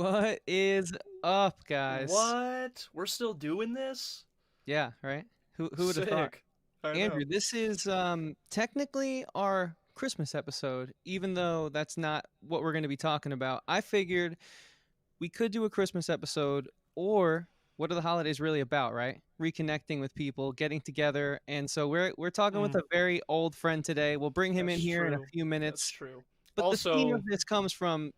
What is up, guys? What? We're still doing this? Yeah, right? Who would have thought? Sick. I know. Andrew, this is technically our Christmas episode, even though that's not what we're going to be talking about. I figured we could do a Christmas episode, or what are the holidays really about, right? Reconnecting with people, getting together. And so we're talking with Mm, a very old friend today. We'll bring him that's in here in a true. few That's minutes. true. But the theme of Also, this comes from,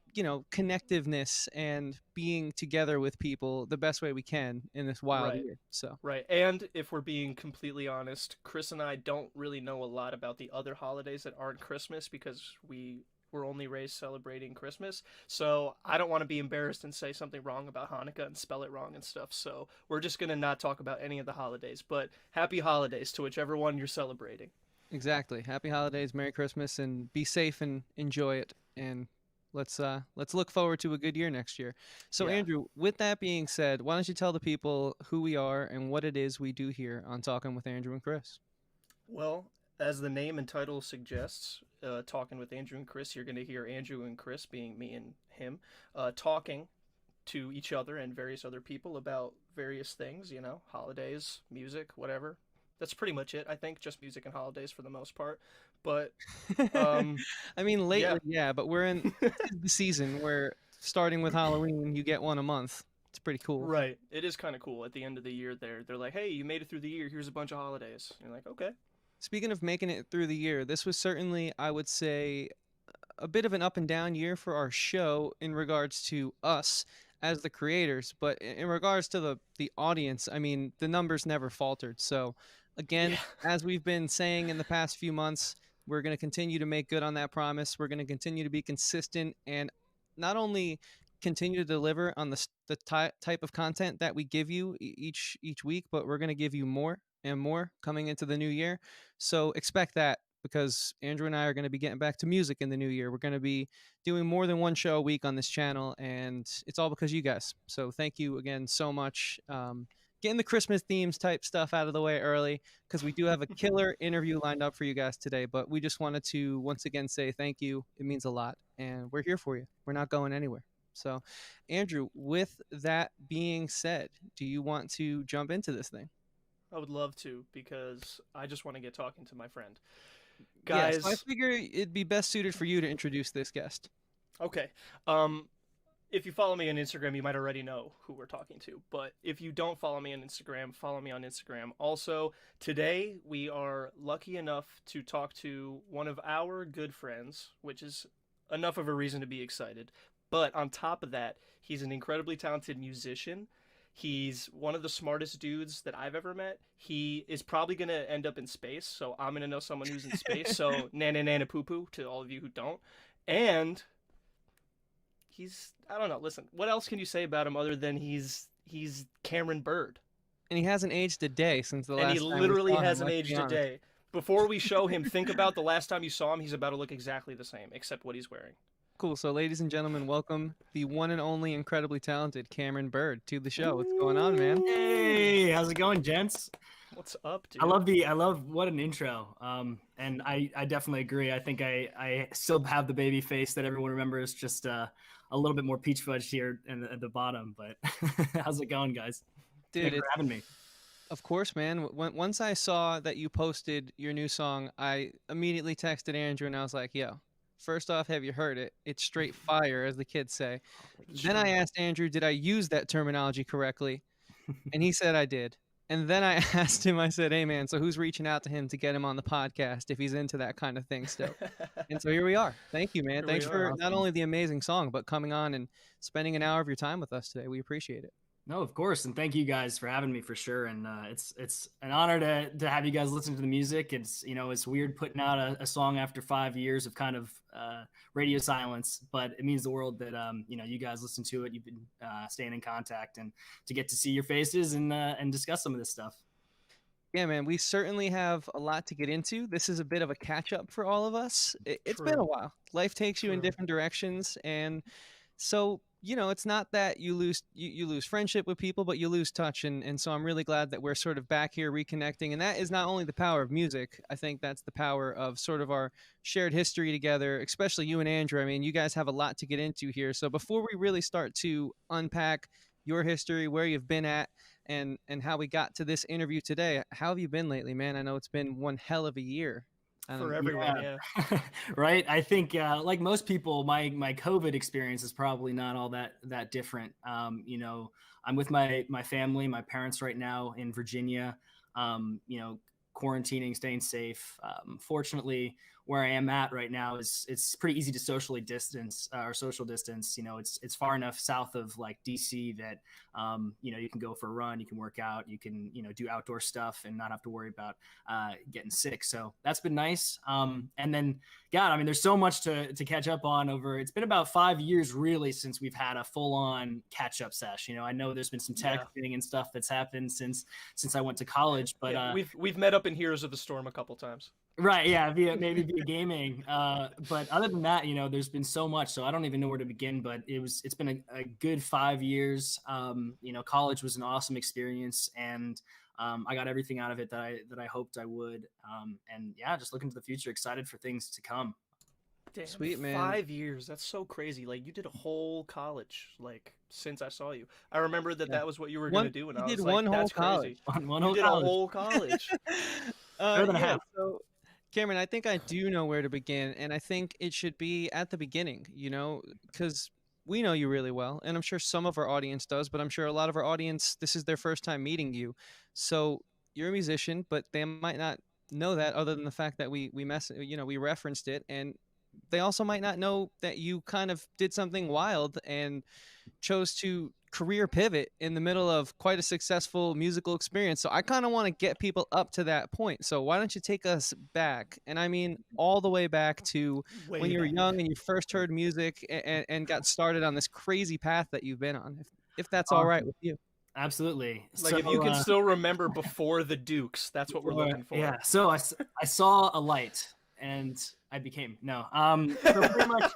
connectiveness and being together with people the best way we can in this wild right, year. So, right. And if we're being completely honest, Chris and I don't really know a lot about the other holidays that aren't Christmas because we were only raised celebrating Christmas. So I don't want to be embarrassed and say something wrong about Hanukkah and spell it wrong and stuff. So we're just going to not talk about any of the holidays. But happy holidays to whichever one you're celebrating. exactly. Happy holidays, Merry Christmas, and be safe and enjoy it. And let's look forward to a good year next year. So, Yeah. Andrew, with that being said, why don't you tell the people who we are and what it is we do here on Talking with Andrew and Chris? Well, as the name and title suggests, talking with Andrew and Chris, you're going to hear Andrew and Chris, being me and him, talking to each other and various other people about various things, holidays, music, whatever. That's pretty much it, I think, just music and holidays for the most part. But, um, I mean, yeah, lately, yeah, but we're in this is the season where starting with Halloween, you get one a month. It's pretty cool. right. It is kind of cool. At the end of the year, they're like, hey, you made it through the year. Here's a bunch of holidays. And you're like, okay. Speaking of making it through the year, this was certainly, I would say, a bit of an up and down year for our show in regards to us as the creators, but in regards to the audience, I mean, the numbers never faltered. So, again, Yeah. as we've been saying in the past few months, we're going to continue to make good on that promise. We're going to continue to be consistent and not only continue to deliver on type of content that we give you each week, but we're going to give you more and more coming into the new year. So expect that because Andrew and I are going to be getting back to music in the new year. We're going to be doing more than one show a week on this channel, and it's all because you guys. So thank you again so much. Getting the Christmas themes type stuff out of the way early because we do have a killer interview lined up for you guys today. But we just wanted to once again say thank you. It means a lot, and we're here for you. We're not going anywhere. So, Andrew, with that being said, do you want to jump into this thing? I would love to because I just want to get talking to my friend. Yes, I Guys, figure it'd be best suited for you to introduce this guest. okay. Um, if you follow me on Instagram, you might already know who we're talking to. But if you don't follow me on Instagram, follow me on Instagram. Also, today we are lucky enough to talk to one of our good friends, which is enough of a reason to be excited. But on top of that, he's an incredibly talented musician. He's one of the smartest dudes that I've ever met. He is probably going to end up in space, so I'm going to know someone who's in space. So, nana nana poo poo to all of you who don't. And he's I don't know. Listen, what else can you say about him other than he's Cameron Byrd, And he hasn't aged a day since the and he last time we literally saw him, hasn't let's be aged a honest. day. Before we show him, think about the last time you saw him. He's about to look exactly the same, except what he's wearing. Cool. So, ladies and gentlemen, welcome the one and only incredibly talented Cameron Byrd to the show. What's going on, man? Ooh, Hey, how's it going, gents? what's up, I dude? love what an intro. And I definitely agree. I think I still have the baby face that everyone remembers, just a little bit more peach fudge here at the bottom. But how's it going, guys? Dude, Thanks for it's having me. of course, man. Once I saw that you posted your new song, I immediately texted Andrew and I was like, yo, first off, have you heard it? It's straight fire, as the kids say. It's Then I true. asked Andrew, did I use that terminology correctly? And he said I did. And then I asked him, I said, hey, man, so who's reaching out to him to get him on the podcast if he's into that kind of thing still? And so here we are. Thank you, man. Here we Thanks are. for not Awesome. only the amazing song, but coming on and spending an hour of your time with us today. We appreciate it. No, of course, and thank you guys for having me for sure. And it's an honor to have you guys listen to the music. It's weird putting out a song after 5 years of kind of radio silence, but it means the world that you guys listen to it. You've been staying in contact, and to get to see your faces and discuss some of this stuff. Yeah, man, we certainly have a lot to get into. This is a bit of a catch up for all of us. It's been a True. while. Life takes you in True. different directions. And so it's not that you lose friendship with people, but you lose touch, and so I'm really glad that we're sort of back here reconnecting. And that is not only the power of music. I think that's the power of sort of our shared history together, especially you and Andrew. I mean, you guys have a lot to get into here. So before we really start to unpack your history, where you've been at, and how we got to this interview today, how have you been lately, man? I know it's been one hell of a year. For And everyone. Yeah. Right. I think, like most people, my COVID experience is probably not all that different. I'm with my family, my parents right now in Virginia. Quarantining, staying safe. Fortunately, where I am at right now is it's pretty easy to socially distance or social distance. It's far enough south of like D.C. that you can go for a run, you can work out, you can do outdoor stuff and not have to worry about getting sick. So that's been nice. And then, God, I mean, there's so much to catch up on over. It's been about 5 years really since we've had a full on catch up sesh. I know there's been some texting and stuff that's happened since I went to college, but yeah, we've met up in Heroes of the Storm a couple times. right, yeah, maybe via gaming. But other than that, there's been so much, so I don't even know where to begin. But it's been a good 5 years. College was an awesome experience, and I got everything out of it that I hoped I would. And yeah, just looking to the future, excited for things to come. Damn, sweet, man. 5 years. That's so crazy. Like you did a whole college, like since I saw you. I remember that Yeah. that was what you were gonna do, and You I did was like, one whole that's college. crazy. One You whole did a college. whole college. Better than a Yeah. half. So, Cameron, I think I do know where to begin, and I think it should be at the beginning. Because we know you really well, and I'm sure some of our audience does, but I'm sure a lot of our audience, this is their first time meeting you. So you're a musician, but they might not know that, other than the fact that we referenced it, and they also might not know that you kind of did something wild and chose to career pivot in the middle of quite a successful musical experience. So I kind of want to get people up to that point. So why don't you take us back? And I mean, all the way back to when Way you were back. young and you first heard music and got started on this crazy path that you've been on, if that's all right Awesome. with you. Absolutely. Like So if you can still remember before the Dukes, that's what we're looking for. yeah. So I saw a light and I became no. So pretty much.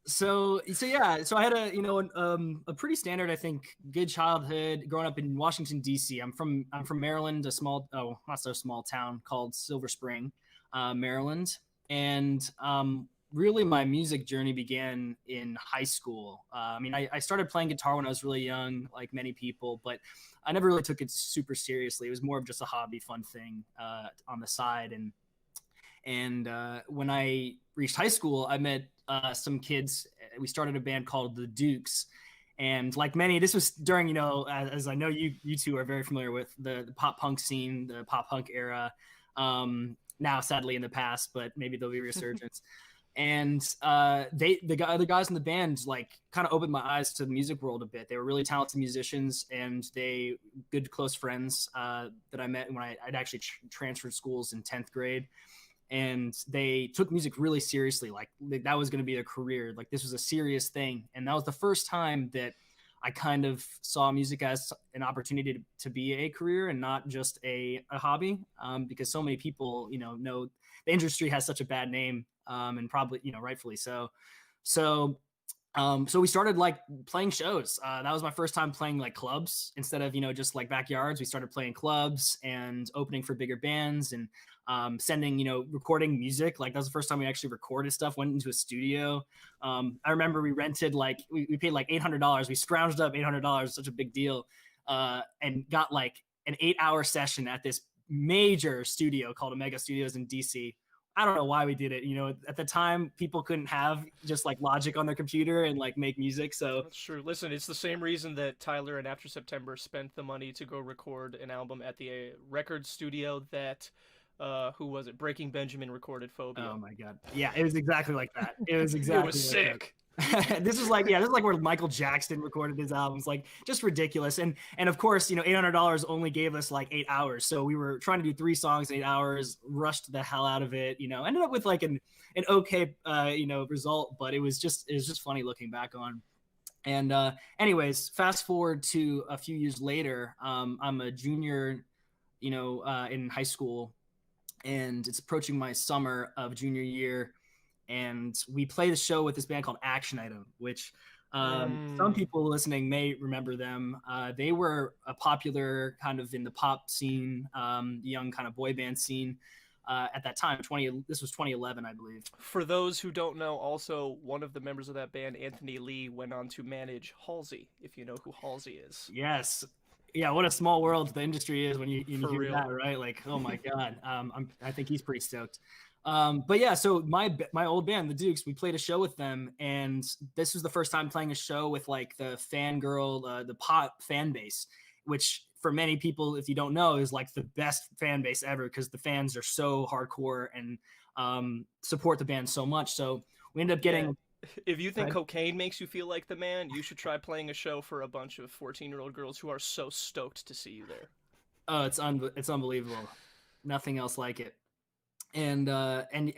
So yeah. So I had a pretty standard, I think, good childhood growing up in Washington D.C. I'm from Maryland, a small, not so small town called Silver Spring, Maryland, and really my music journey began in high school. I mean, I started playing guitar when I was really young, like many people, but I never really took it super seriously. It was more of just a hobby, fun thing on the side. And when I reached high school, I met some kids. We started a band called the Dukes. And like many, this was during, as I know you two are very familiar with the pop punk scene, the pop punk era. Now, sadly, in the past, but maybe there'll be a resurgence. And the other guys in the band like kind of opened my eyes to the music world a bit. They were really talented musicians, and they good close friends that I met when I'd actually transferred schools in 10th grade. And they took music really seriously, like that was going to be their career, like this was a serious thing. And that was the first time that I kind of saw music as an opportunity to be a career and not just a hobby, because so many people know the industry has such a bad name, and probably rightfully so. So we started like playing shows. That was my first time playing like clubs instead of just like backyards. We started playing clubs and opening for bigger bands and sending recording music. Like that was the first time we actually recorded stuff. Went into a studio. I remember we rented we paid like $800. We scrounged up $800, such a big deal, and got like an 8-hour session at this major studio called Omega Studios in DC. I don't know why we did it. At the time, people couldn't have just like Logic on their computer and like make music. So That's true. Listen, it's the same reason that Tyler and After September spent the money to go record an album at the record studio that, who was it? Breaking Benjamin recorded Phobia. oh my god, yeah, it was exactly like that. It was exactly. It was like sick. this is like where Michael Jackson recorded his albums, like just ridiculous. And of course, $800 only gave us like 8 hours, so we were trying to do 3 songs in 8 hours, rushed the hell out of it. Ended up with like an okay result, but it was just funny looking back on. And anyways, fast forward to a few years later, I'm a junior, in high school, and it's approaching my summer of junior year, and we play the show with this band called Action Item, which Some people listening may remember them. They were a popular kind of in the pop scene, young kind of boy band scene at that time. This was 2011, I believe. For those who don't know, also one of the members of that band, Anthony Lee, went on to manage Halsey, if you know who Halsey is. Yes. Yeah, what a small world the industry is when you hear real. that, right? Like, oh my God. I think he's pretty stoked. But yeah, so my old band, the Dukes, we played a show with them, and this was the first time playing a show with like the fangirl, the pop fan base, which for many people, if you don't know, is like the best fan base ever because the fans are so hardcore and support the band so much. So we ended up getting. Yeah. If you think cocaine makes you feel like the man, you should try playing a show for a bunch of 14-year-old girls who are so stoked to see you there. Oh, it's unbelievable. Nothing else like it. And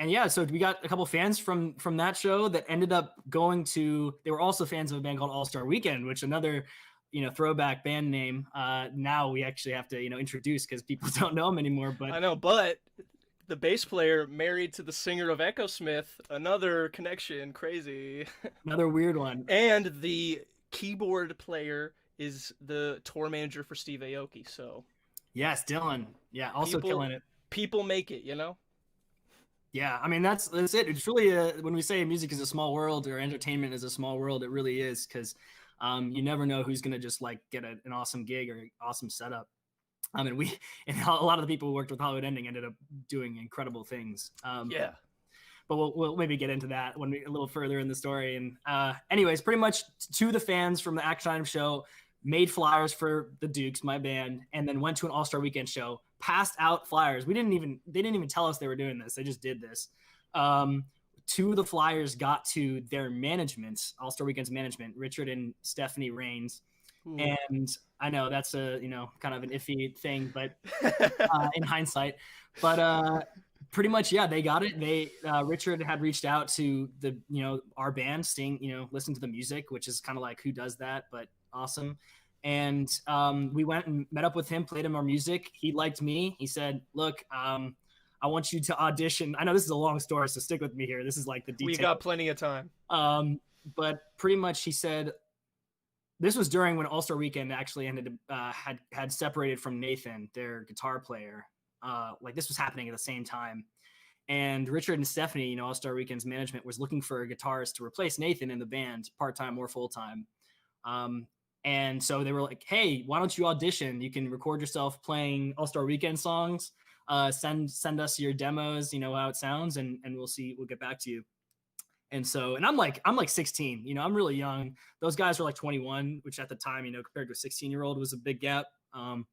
yeah, so we got a couple fans from that show that ended up going to. They were also fans of a band called All Star Weekend, which another throwback band name. Now we actually have to introduce because people don't know them anymore. But I know, but the bass player married to the singer of Echo Smith, another connection, crazy. Another weird one. And the keyboard player is the tour manager for Steve Aoki. So yes, Dylan. Yeah, also killing it. People make it, Yeah, I mean that's it. It's really when we say music is a small world or entertainment is a small world, it really is because you never know who's gonna just like get an awesome gig or an awesome setup. I mean, and a lot of the people who worked with Hollywood Ending ended up doing incredible things. Yeah. But we'll maybe get into that when a little further in the story. And anyways, pretty much to the fans from the Action Item show, made flyers for the Dukes, my band, and then went to an All-Star Weekend show, passed out flyers. They didn't even tell us they were doing this. They just did this. Two of the flyers got to their management, All-Star Weekend's management, Richard and Stephanie Rains. Ooh. And I know that's a kind of an iffy thing, but in hindsight, but pretty much they got it. They Richard had reached out to the our band, listen to the music, which is kind of like who does that, but awesome. And we went and met up with him, played him our music. He liked me. He said, "Look, I want you to audition." I know this is a long story, so stick with me here. This is like the detail. We got plenty of time. But pretty much he said. This was during when All-Star Weekend actually ended had separated from Nathan, their guitar player. Like this was happening at the same time. And Richard and Stephanie, All-Star Weekend's management was looking for a guitarist to replace Nathan in the band, part-time or full-time. And so they were like, "Hey, why don't you audition? You can record yourself playing All-Star Weekend songs. Send us your demos, how it sounds, and we'll get back to you." And so, and I'm like 16, I'm really young. Those guys were like 21, which at the time, compared to a 16-year-old was a big gap. But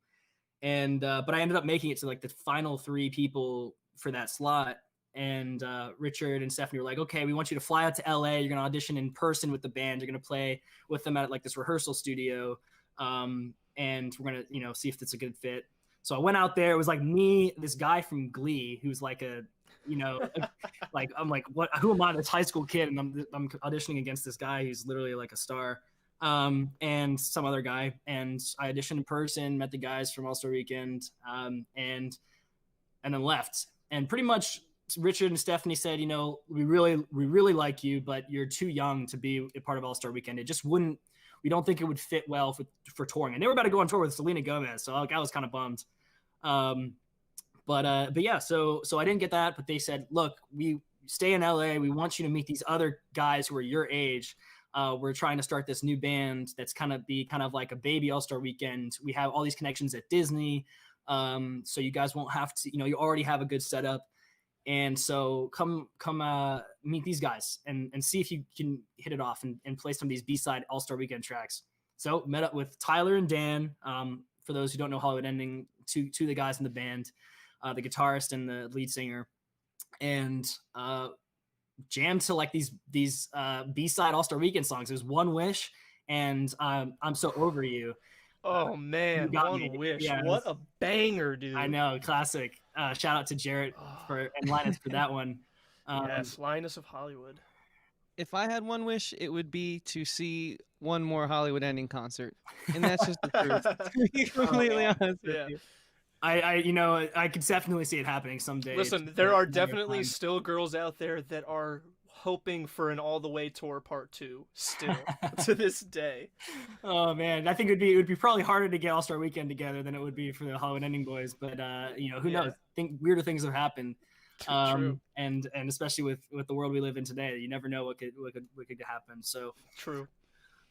I ended up making it to like the final 3 people for that slot. And Richard and Stephanie were like, "Okay, we want you to fly out to LA. You're going to audition in person with the band. You're going to play with them at like this rehearsal studio. And we're going to, see if it's a good fit." So I went out there. It was like me, this guy from Glee, who's like like I'm like, what? Who am I? This high school kid, and I'm auditioning against this guy who's literally like a star, and some other guy. And I auditioned in person, met the guys from All-Star Weekend, and then left. And pretty much Richard and Stephanie said, we really like you, but you're too young to be a part of All-Star Weekend. It just wouldn't. We don't think it would fit well for touring. And they were about to go on tour with Selena Gomez, so I was kind of bummed. But yeah, so I didn't get that, but they said, "Look, we stay in LA. We want you to meet these other guys who are your age. We're trying to start this new band that's kind of like a baby All-Star Weekend. We have all these connections at Disney. So you guys won't have to, you already have a good setup. And so come meet these guys and see if you can hit it off and play some of these B-side All-Star Weekend tracks." So met up with Tyler and Dan. For those who don't know Hollywood Ending, two of the guys in the band. The guitarist and the lead singer, and jammed to like these B-side All-Star Weekend songs. It was "One Wish" and "I'm So Over You." Oh man, "One Wish." Yeah, what a banger, dude. I know, classic. Shout out to Jarrett and Linus for that one. Yes, Linus of Hollywood. If I had one wish, it would be to see one more Hollywood Ending concert, and that's just the truth. To be completely honest with you. I could definitely see it happening someday. Listen, there are definitely still girls out there that are hoping for an All the Way tour part 2 still to this day. Oh man, I think it would be probably harder to get All Star Weekend together than it would be for the Hollywood Ending Boys. But who knows? I think weirder things have happened. True. And especially with the world we live in today, you never know what could happen. So true.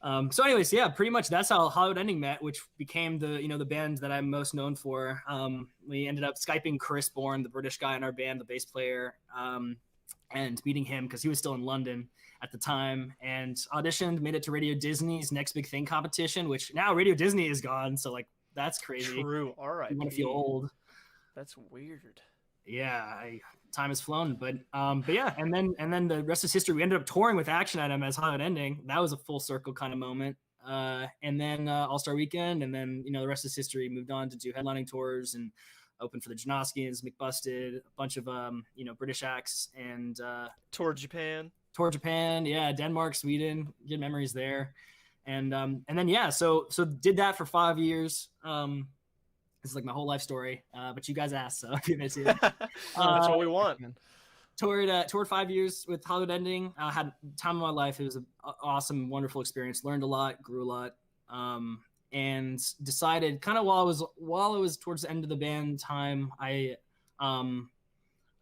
So anyways, yeah, pretty much that's how Hollywood Ending met, which became the band that I'm most known for. We ended up Skyping Chris Bourne, the British guy in our band, the bass player, and meeting him because he was still in London at the time, and auditioned, made it to Radio Disney's Next Big Thing competition, which now Radio Disney is gone. So like, that's crazy. True. All right. You want to feel old. That's weird. Yeah, time has flown, but yeah, and then the rest is history. We ended up touring with Action Item as Hollywood Ending. That was a full circle kind of moment. And then All Star Weekend, and then the rest is history. Moved on to do headlining tours and opened for the Janoskians, McBusted, a bunch of British acts, and toured Japan. Yeah, Denmark, Sweden, good memories there, and then yeah, so did that for 5 years. This is like my whole life story, but you guys asked, so I'll give it to you. That's what we want. Toured 5 years with Hollywood Ending. I had time of my life. It was an awesome, wonderful experience. Learned a lot, grew a lot, and decided kind of while it was towards the end of the band time, I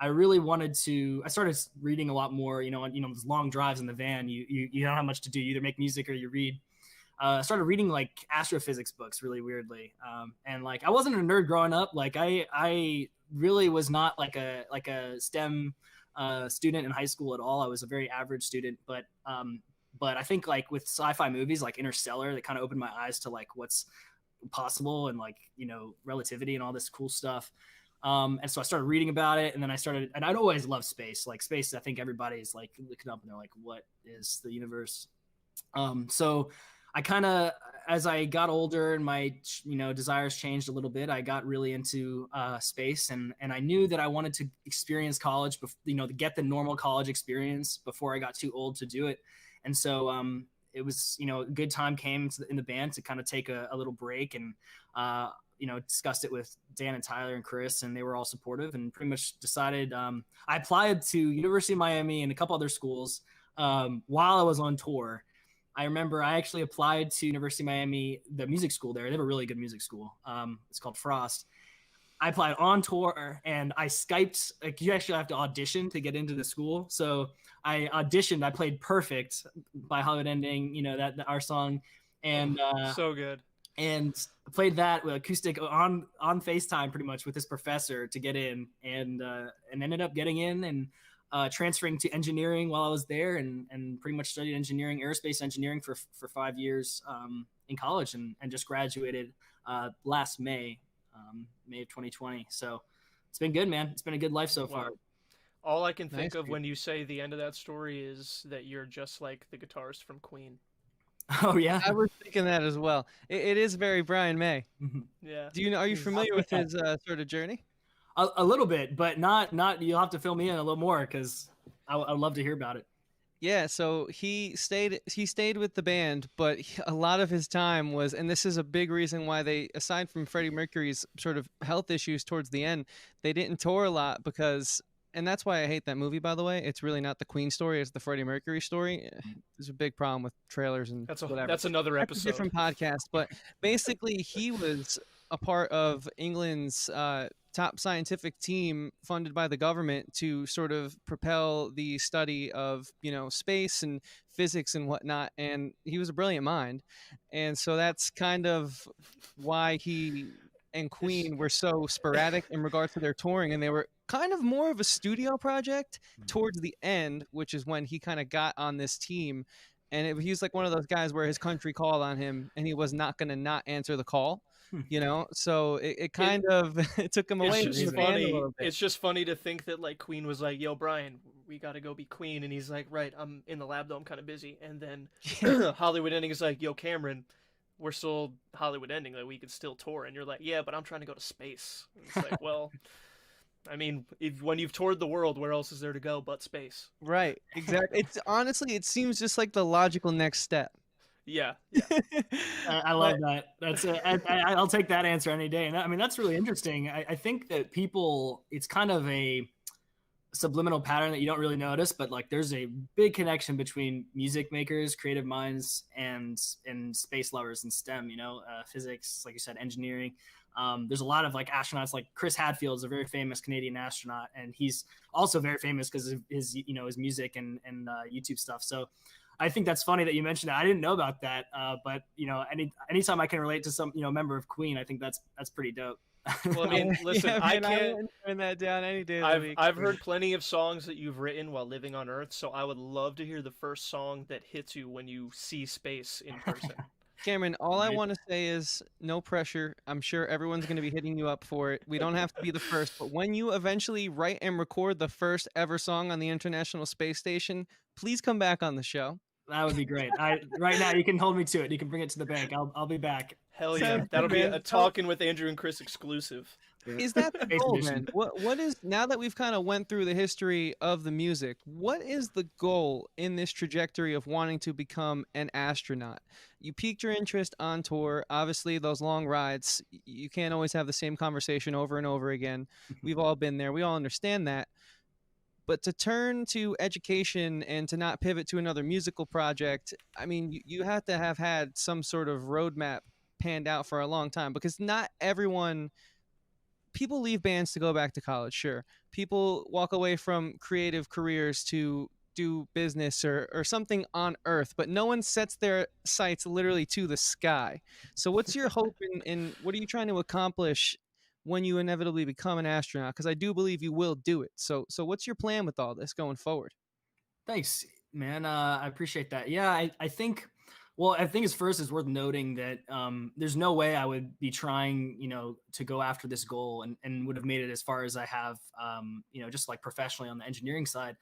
really wanted to. I started reading a lot more. Those long drives in the van. You don't have much to do. You either make music or you read. I started reading like astrophysics books really weirdly. And like, I wasn't a nerd growing up. Like I really was not like a STEM student in high school at all. I was a very average student, but I think like with sci-fi movies like Interstellar, that kind of opened my eyes to like what's possible and like, relativity and all this cool stuff. And so I started reading about it, and then and I'd always loved space. Like space, I think everybody's like looking up and they're like, what is the universe? So I kind of, as I got older and my, desires changed a little bit, I got really into space, and I knew that I wanted to experience college, to get the normal college experience before I got too old to do it. And so it was, a good time came in the band to kind of take a little break, and discussed it with Dan and Tyler and Chris, and they were all supportive, and pretty much decided. I applied to University of Miami and a couple other schools while I was on tour. I remember I actually applied to University of Miami, the music school there. They have a really good music school. It's called Frost. I applied on tour, and I Skyped. Like, you actually have to audition to get into the school. So I auditioned. I played Perfect by Hollywood Ending, our song. And so good. And played that with acoustic on FaceTime pretty much with this professor to get in, and ended up getting in and transferring to engineering while I was there, and pretty much studied aerospace engineering for 5 years in college, and just graduated last May of 2020. So it's been good, man. It's been a good life so far. All I can think of when you say the end of that story is that you're just like the guitarist from Queen. Oh yeah, I was thinking that as well. It is very Brian May. Yeah. Are you familiar with his sort of journey? A little bit, but not. You'll have to fill me in a little more, because I'd love to hear about it. Yeah, so he stayed with the band, but a lot of his time was, and this is a big reason why they, aside from Freddie Mercury's sort of health issues towards the end, they didn't tour a lot because, and that's why I hate that movie, by the way. It's really not the Queen story, it's the Freddie Mercury story. There's a big problem with trailers and whatever. That's another episode. That's a different podcast, but basically he was a part of England's top scientific team funded by the government to sort of propel the study of, space and physics and whatnot. And he was a brilliant mind. And so that's kind of why he and Queen were so sporadic in regards to their touring. And they were kind of more of a studio project towards the end, which is when he kind of got on this team. And he was like one of those guys where his country called on him and he was not going to not answer the call. So it kind of it took him away. It's just funny to think that like Queen was like, yo, Brian, we got to go be Queen. And he's like, right, I'm in the lab though, I'm kind of busy. And then Hollywood Ending is like, yo, Cameron, we're still Hollywood Ending, like we could still tour. And you're like, yeah, but I'm trying to go to space. And it's like, well, I mean, when you've toured the world, where else is there to go but space? Right, exactly. It's honestly, it seems just like the logical next step. Yeah. I love that. That's it. I'll take that answer any day. And I mean, that's really interesting. I think that people, it's kind of subliminal pattern that you don't really notice, but like there's a big connection between music makers, creative minds, and space lovers in STEM. Physics, like you said, engineering. There's a lot of like astronauts, like Chris Hadfield is a very famous Canadian astronaut, and he's also very famous because of his music and YouTube stuff. So I think that's funny that you mentioned that. I didn't know about that, but anytime I can relate to some member of Queen, I think that's pretty dope. Well, I mean, listen, Yeah, I man, I can't. wouldn't turn that down any day of the I've week. I've heard plenty of songs that you've written while living on Earth, so I would love to hear the first song that hits you when you see space in person. Cameron, all I Right. want to say is no pressure. I'm sure everyone's going to be hitting you up for it. We don't have to be the first, but when you eventually write and record the first ever song on the International Space Station, please come back on the show. That would be great. Right now you can hold me to it. You can bring it to the bank. I'll be back. Hell yeah, Sounds good, that'll be a man. So, Talkin with Andrew and Chris exclusive. is that the Space goal edition. then? What is, now that we've kind of went through the history of the music, what is the goal in this trajectory of wanting to become an astronaut? You piqued your interest on tour. Obviously, those long rides, you can't always have the same conversation over and over again. We've all been there. We all understand that. But to turn to education and to not pivot to another musical project, I mean, you have to have had some sort of roadmap panned out for a long time, because not everyone, people leave bands to go back to college, sure. People walk away from creative careers to do business or something on earth, but no one sets their sights literally to the sky. So what's your hope in what are you trying to accomplish when you inevitably become an astronaut? Because I do believe you will do it. So what's your plan with all this going forward? Thanks, man. I appreciate that. Yeah, I think. Well, I think it's worth noting that there's no way I would be trying, to go after this goal and would have made it as far as I have, just like professionally on the engineering side,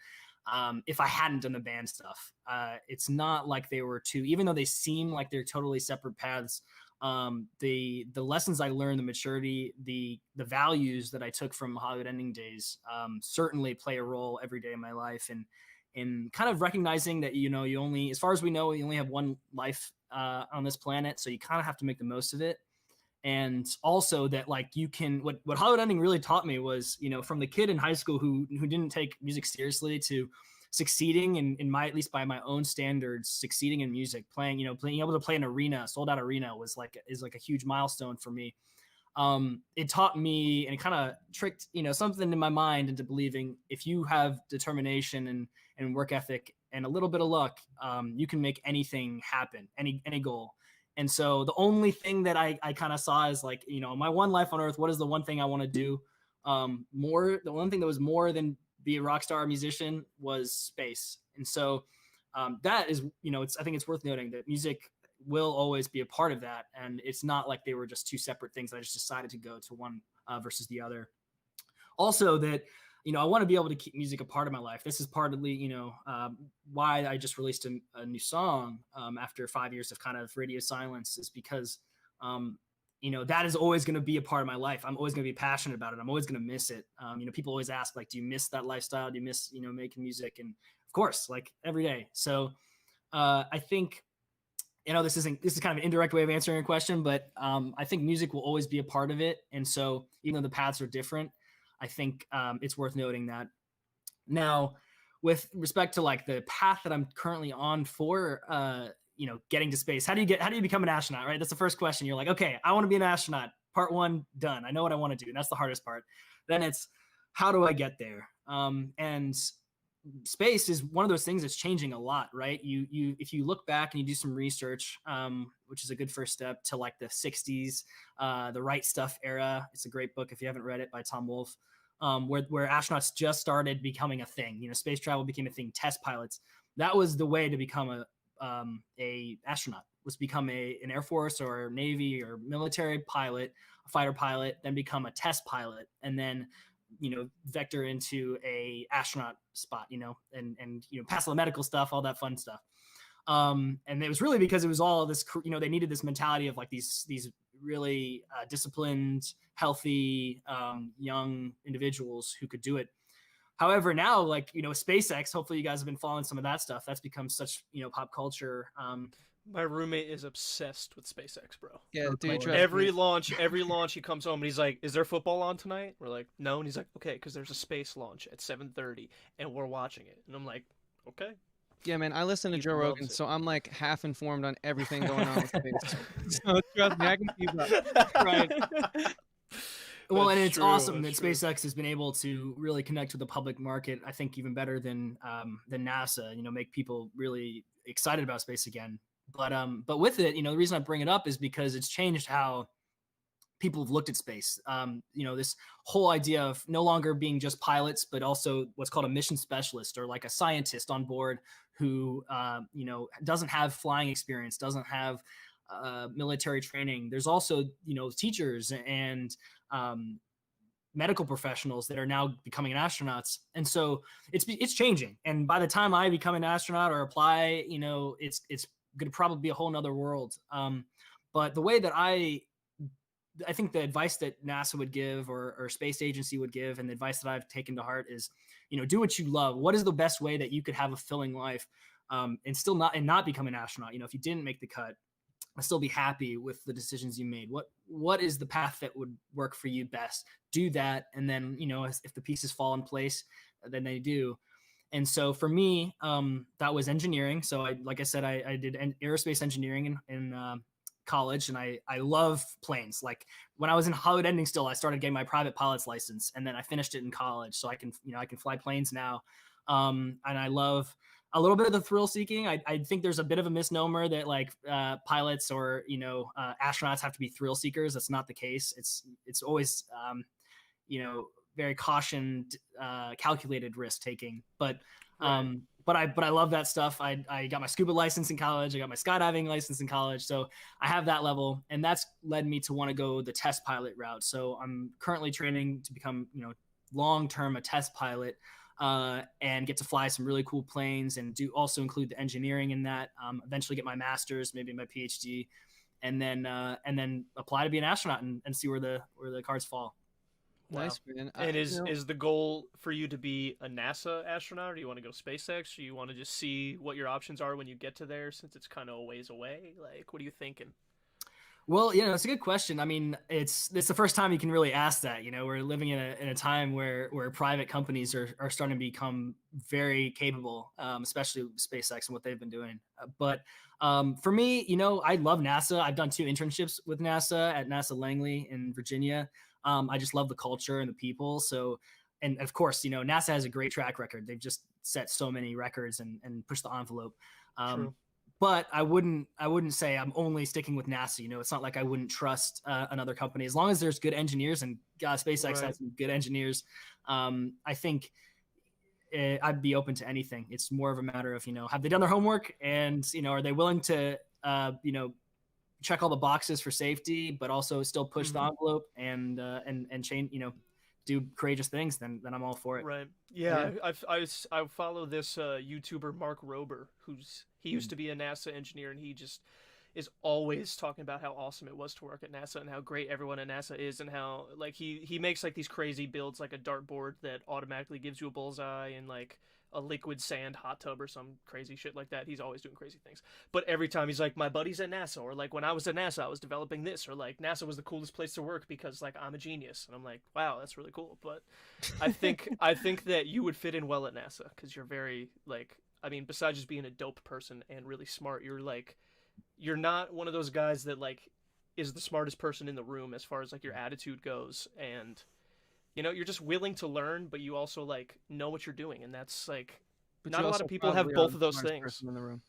if I hadn't done the band stuff. It's not like they were two, even though they seem like they're totally separate paths. The lessons I learned, the maturity, the values that I took from Hollywood Ending days, certainly play a role every day in my life, and kind of recognizing that you only, as far as we know, you only have one life on this planet, so you kind of have to make the most of it. And also that like you can, what Hollywood Ending really taught me was, from the kid in high school who didn't take music seriously to succeeding in my, at least by my own standards, succeeding in music, playing able to play an arena, sold out arena is like a huge milestone for me. It taught me, and it kind of tricked something in my mind into believing if you have determination and work ethic and a little bit of luck, you can make anything happen, any goal. And so the only thing that I kind of saw is like, my one life on earth, what is the one thing I want to do? The one thing that was more than be a rock star musician was space. And so that is, I think it's worth noting that music will always be a part of that. And it's not like they were just two separate things. I just decided to go to one versus the other. Also that, I want to be able to keep music a part of my life. This is partly, why I just released a new song after 5 years of kind of radio silence, is because, that is always going to be a part of my life. I'm always going to be passionate about it. I'm always going to miss it. People always ask, like, do you miss that lifestyle? Do you miss, making music? And of course, like every day. So I think, this is kind of an indirect way of answering your question, but I think music will always be a part of it. And so even though the paths are different, I think it's worth noting that. Now, with respect to like the path that I'm currently on for, getting to space, how do you become an astronaut, right? That's the first question. You're like, okay, I want to be an astronaut. Part one, done. I know what I want to do. And that's the hardest part. Then it's, how do I get there? And space is one of those things that's changing a lot, right? If you look back and you do some research, which is a good first step, to like the 60s, the Right Stuff era. It's a great book if you haven't read it, by Tom Wolfe, where astronauts just started becoming a thing. Space travel became a thing. Test pilots. That was the way to become a astronaut, was become an Air Force or Navy or military pilot, a fighter pilot, then become a test pilot, and then vector into a astronaut spot, and pass all the medical stuff, all that fun stuff. And it was really because it was all this, they needed this mentality of like these really disciplined, healthy, young individuals who could do it. However, now, like, SpaceX, hopefully you guys have been following some of that stuff. That's become such, pop culture. My roommate is obsessed with SpaceX, bro. Yeah, Oh, dude, Lord. trust me. Every launch, he comes home and he's like, "Is there football on tonight?" We're like, "No," and he's like, "Okay, because there's a space launch at 7:30, and we're watching it." And I'm like, "Okay." Yeah, man, I listen to He Joe Rogan, loves it. so I'm like half informed on everything going on with space. So trust me, I can keep up. Right. Well, and That's it's true. awesome that That's true. SpaceX has been able to really connect with the public market. I think even better than NASA. You know, make people really excited about space again. But with it, you know, the reason I bring it up is because it's changed how people have looked at space. You know, this whole idea of no longer being just pilots, but also what's called a mission specialist or like a scientist on board who, you know, doesn't have flying experience, doesn't have military training. There's also, you know, teachers and um, medical professionals that are now becoming astronauts, and so it's changing. And by the time I become an astronaut or apply, you know, it's going to probably be a whole nother world. But the way that I think the advice that NASA would give or space agency would give, and the advice that I've taken to heart is, you know, do what you love. What is the best way that you could have a fulfilling life, and still not become an astronaut? You know, if you didn't make the cut, still be happy with the decisions you made. What is the path that would work for you best? Do that, and then, you know, if the pieces fall in place, then they do. And so for me, that was engineering. So like I said, I did aerospace engineering in college, and I love planes. Like when I was in Hollywood Ending still, I started getting my private pilot's license, and then I finished it in college. So I can, you know, I can fly planes now. And I love a little bit of the thrill seeking. I think there's a bit of a misnomer that like pilots or, you know, astronauts have to be thrill seekers. That's not the case. It's always, you know, very cautioned, calculated risk taking. Right. But I love that stuff. I got my scuba license in college. I got my skydiving license in college. So I have that level, and that's led me to want to go the test pilot route. So I'm currently training to become, you know, long term a test pilot, and get to fly some really cool planes, and do also include the engineering in that. Eventually get my master's, maybe my PhD, and then apply to be an astronaut and see where the cards fall. Wow. Nice, man. And You know, is the goal for you to be a NASA astronaut, or do you want to go SpaceX, or you want to just see what your options are when you get to there, since it's kind of a ways away? Like, what are you thinking? Well, you know, it's a good question. I mean, it's the first time you can really ask that. You know, we're living in a time where private companies are starting to become very capable, especially with SpaceX and what they've been doing. But for me, you know, I love NASA. I've done 2 internships with NASA at NASA Langley in Virginia. I just love the culture and the people. So, and of course, you know, NASA has a great track record. They've just set so many records and pushed the envelope. Um, True. but I wouldn't say I'm only sticking with NASA. You know, it's not like I wouldn't trust another company as long as there's good engineers, and God, SpaceX Right. has some good engineers. I think I'd be open to anything. It's more of a matter of, you know, have they done their homework, and, you know, are they willing to you know, check all the boxes for safety, but also still push the Mm-hmm. envelope and change, you know, do courageous things. Then I'm all for it. Right. yeah, Yeah, I follow this YouTuber Mark Rober, he used to be a NASA engineer, and he just is always talking about how awesome it was to work at NASA and how great everyone at NASA is, and how like he makes like these crazy builds, like a dartboard that automatically gives you a bullseye, and like a liquid sand hot tub or some crazy shit like that. He's always doing crazy things. But every time he's like, my buddy's at NASA, or like when I was at NASA, I was developing this, or like NASA was the coolest place to work because like I'm a genius. And I'm like, wow, that's really cool. But I think that you would fit in well at NASA because you're very like, I mean, besides just being a dope person and really smart, you're not one of those guys that like is the smartest person in the room as far as like your attitude goes, and you know, you're just willing to learn, but you also like know what you're doing, and that's like but not you a lot of also people have probably are both the of those smartest things. person in the room.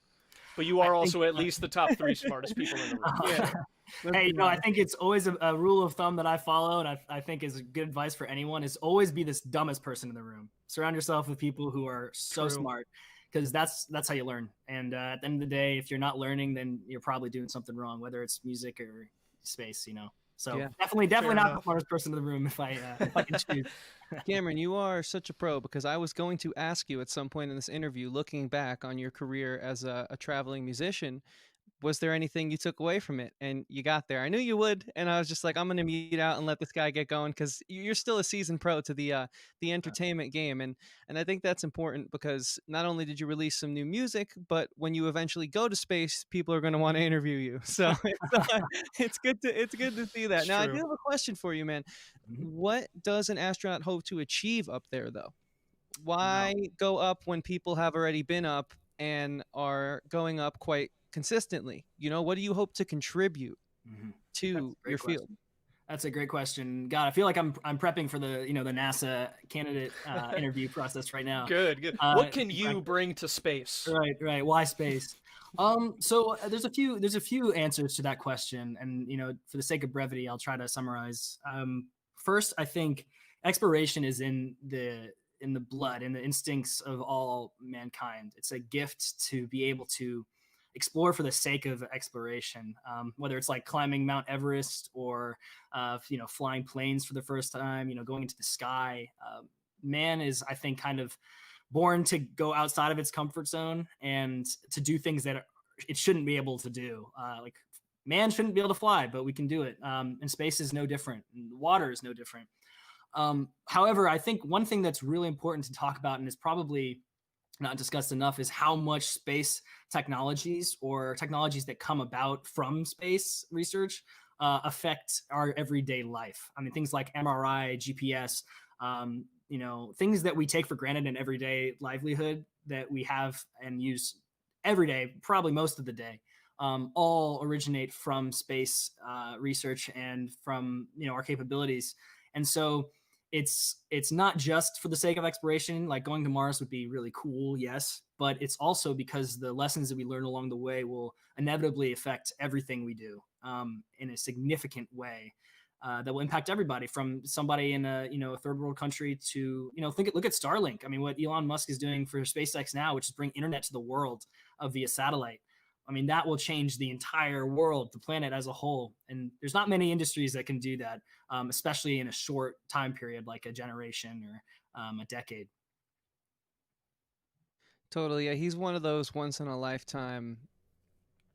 But you I are think also at least the top 3 smartest people in the room for Yeah, sure. let's hey, be you know, I honest. think it's always a rule of thumb that I follow, and I think is good advice for anyone, is always be this dumbest person in the room. Surround yourself with people who are so True. smart, because that's how you learn. And at the end of the day, if you're not learning, then you're probably doing something wrong, whether it's music or space. You know, so Yeah, definitely Fair not the enough. smartest person in the room if I can choose. Cameron, you are such a pro because I was going to ask you at some point in this interview, looking back on your career as a traveling musician, was there anything you took away from it? And you got there. I knew you would, and I was just like, I'm gonna mute out and let this guy get going because you're still a seasoned pro to the entertainment game, and I think that's important because not only did you release some new music, but when you eventually go to space, people are gonna want to interview you. So it's good to see that. It's Now I do true. have a question for you, man. Mhm. What does an astronaut hope to achieve up there, though? Wow. Why go up when people have already been up and are going up quite consistently? You know, what do you hope to contribute Mhm. That's to a your great field? question. That's a great question. God, I feel like I'm prepping for the the NASA candidate interview process right now. Good, good. Uh, What can you bring to space? right, right. Why space? So there's a few answers to that question, and for the sake of brevity, I'll try to summarize. First, I think exploration is in the blood, in the instincts of all mankind. It's a gift to be able to explore for the sake of exploration, whether it's like climbing Mount Everest or flying planes for the first time, going into the sky. Man is, I think, kind of born to go outside of its comfort zone and to do things that it shouldn't be able to do. Like man shouldn't be able to fly, but we can do it. And space is no different. And water is no different. However, I think one thing that's really important to talk about and is probably not discussed enough is how much space technologies or technologies that come about from space research affect our everyday life. I mean, things like MRI, GPS, things that we take for granted in everyday livelihood that we have and use every day, probably most of the day, all originate from space research and from our capabilities. And so it's not just for the sake of exploration. Like going to Mars would be really cool, yes, but it's also because the lessons that we learn along the way will inevitably affect everything we do in a significant way. That will impact everybody, from somebody in a third world country to look at Starlink. I mean, what Elon Musk is doing for SpaceX now, which is bring internet to the world via satellite. I mean, that will change the entire world, the planet as a whole. And there's not many industries that can do that, especially in a short time period, like a generation or a decade. Totally. Yeah, he's one of those once in a lifetime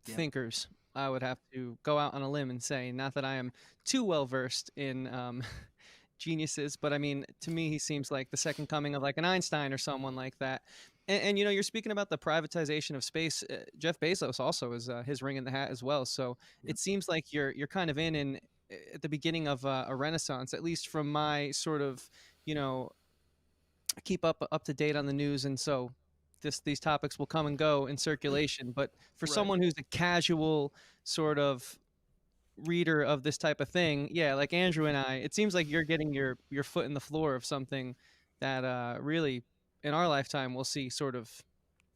Yeah. thinkers. I would have to go out on a limb and say, not that I am too well versed in geniuses, but I mean, to me, he seems like the second coming of like an Einstein or someone like that. And you're speaking about the privatization of space. Jeff Bezos also is his ring in the hat as well. So Yeah. it seems like you're kind of in at the beginning of a renaissance, at least from my sort of you know keep up to date on the news, and so these topics will come and go in circulation. But for Right. someone who's a casual sort of reader of this type of thing, yeah, like Andrew and I, it seems like you're getting your foot in the floor of something that really in our lifetime we'll see sort of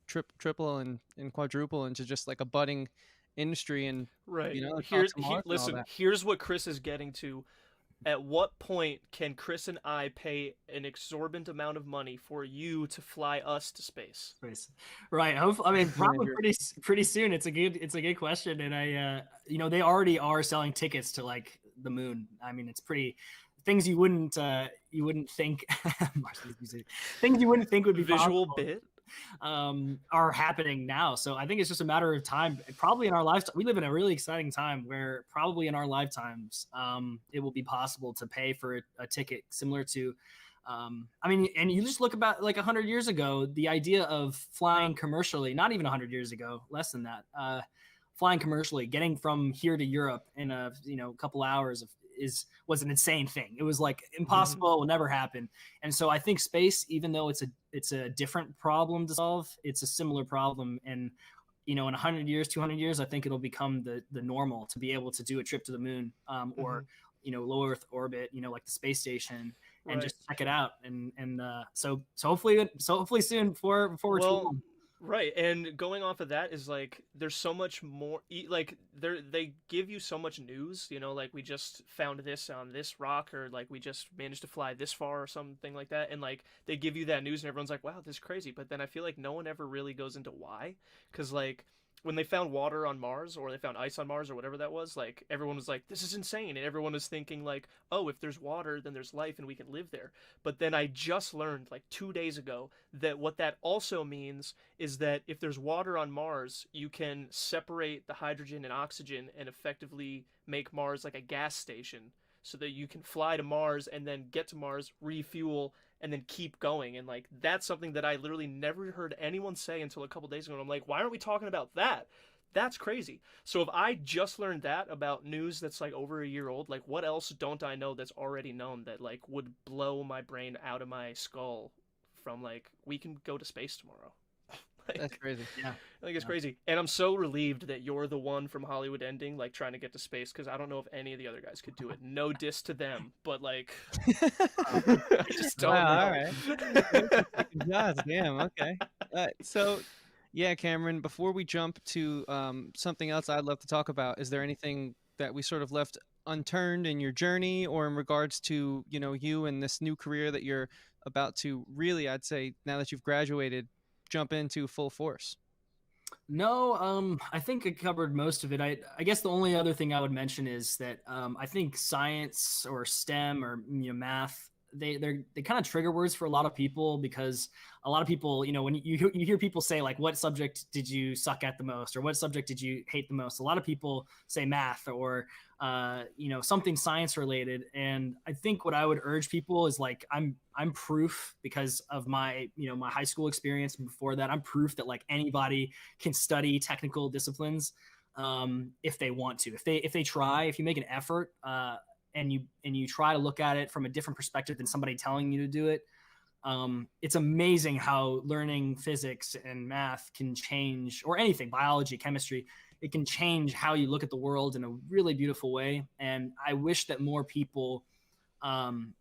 triple and quadruple into just like a budding industry, and Right. talks of Mars and all Listen, that. here's what Chris is getting to. At what point can Chris and I pay an exorbitant amount of money for you to fly us to space? Space. Right. I mean, probably Andrew. pretty soon. It's a good question, and they already are selling tickets to like the moon. I mean, it's pretty things you wouldn't think things you wouldn't think would be Visual possible bit? are happening now. So I think it's just a matter of time. Probably in our lifetime, we live in a really exciting time where probably in our lifetimes, it will be possible to pay for a ticket similar to. I mean, and you just look about like 100 years ago, the idea of flying commercially, not even 100 years ago, less than that, flying commercially, getting from here to Europe in a couple hours was an insane thing. It was like Mhm. impossible. It will never happen. And so I think space, even though it's a different problem to solve, it's a similar problem. And in 100 years, 200 years, I think it'll become the normal to be able to do a trip to the moon, or Mhm. low Earth orbit, like the space station, and Right. just check it out. And so hopefully soon, before we're too Well, old. right, and going off of that is like there's so much more like they give you so much news, like we just found this on this rock, or like we just managed to fly this far or something like that, and like they give you that news and everyone's like, wow, this is crazy. But then I feel like no one ever really goes into why, because like when they found water on Mars, or they found ice on Mars, or whatever that was, like everyone was like, "This is insane," and everyone was thinking like, "Oh, if there's water, then there's life, and we can live there." But then I just learned like 2 days ago that what that also means is that if there's water on Mars, you can separate the hydrogen and oxygen and effectively make Mars like a gas station, so that you can fly to Mars and then get to Mars, refuel, and then keep going. And like that's something that I literally never heard anyone say until a couple days ago. And I'm like, why aren't we talking about that? That's crazy. So if I just learned that about news that's like over a year old, like what else don't I know that's already known that like would blow my brain out of my skull from like we can go to space tomorrow. That's Like crazy. Yeah. I think it's Yeah. crazy. And I'm so relieved that you're the one from Hollywood Ending, like trying to get to space, because I don't know if any of the other guys could do it. No diss to them, but like, I just don't Wow, all know. right. You're just taking shots. Damn, okay. So, yeah, Cameron, before we jump to something else I'd love to talk about, is there anything that we sort of left unturned in your journey or in regards to, you and this new career that you're about to really, I'd say, now that you've graduated, jump into full force? No, I think I covered most of it. I guess the only other thing I would mention is that I think science or STEM or math, they kind of trigger words for a lot of people, because a lot of people, when you hear people say like, what subject did you suck at the most, or what subject did you hate the most, a lot of people say math, or something science related. And I think what I would urge people is like, I'm proof, because of my my high school experience, and before that I'm proof that like anybody can study technical disciplines, if they want to, if they try, if you make an effort, and you try to look at it from a different perspective than somebody telling you to do it. It's amazing how learning physics and math can change, or anything, biology, chemistry. It can change how you look at the world in a really beautiful way. And I wish that more people um,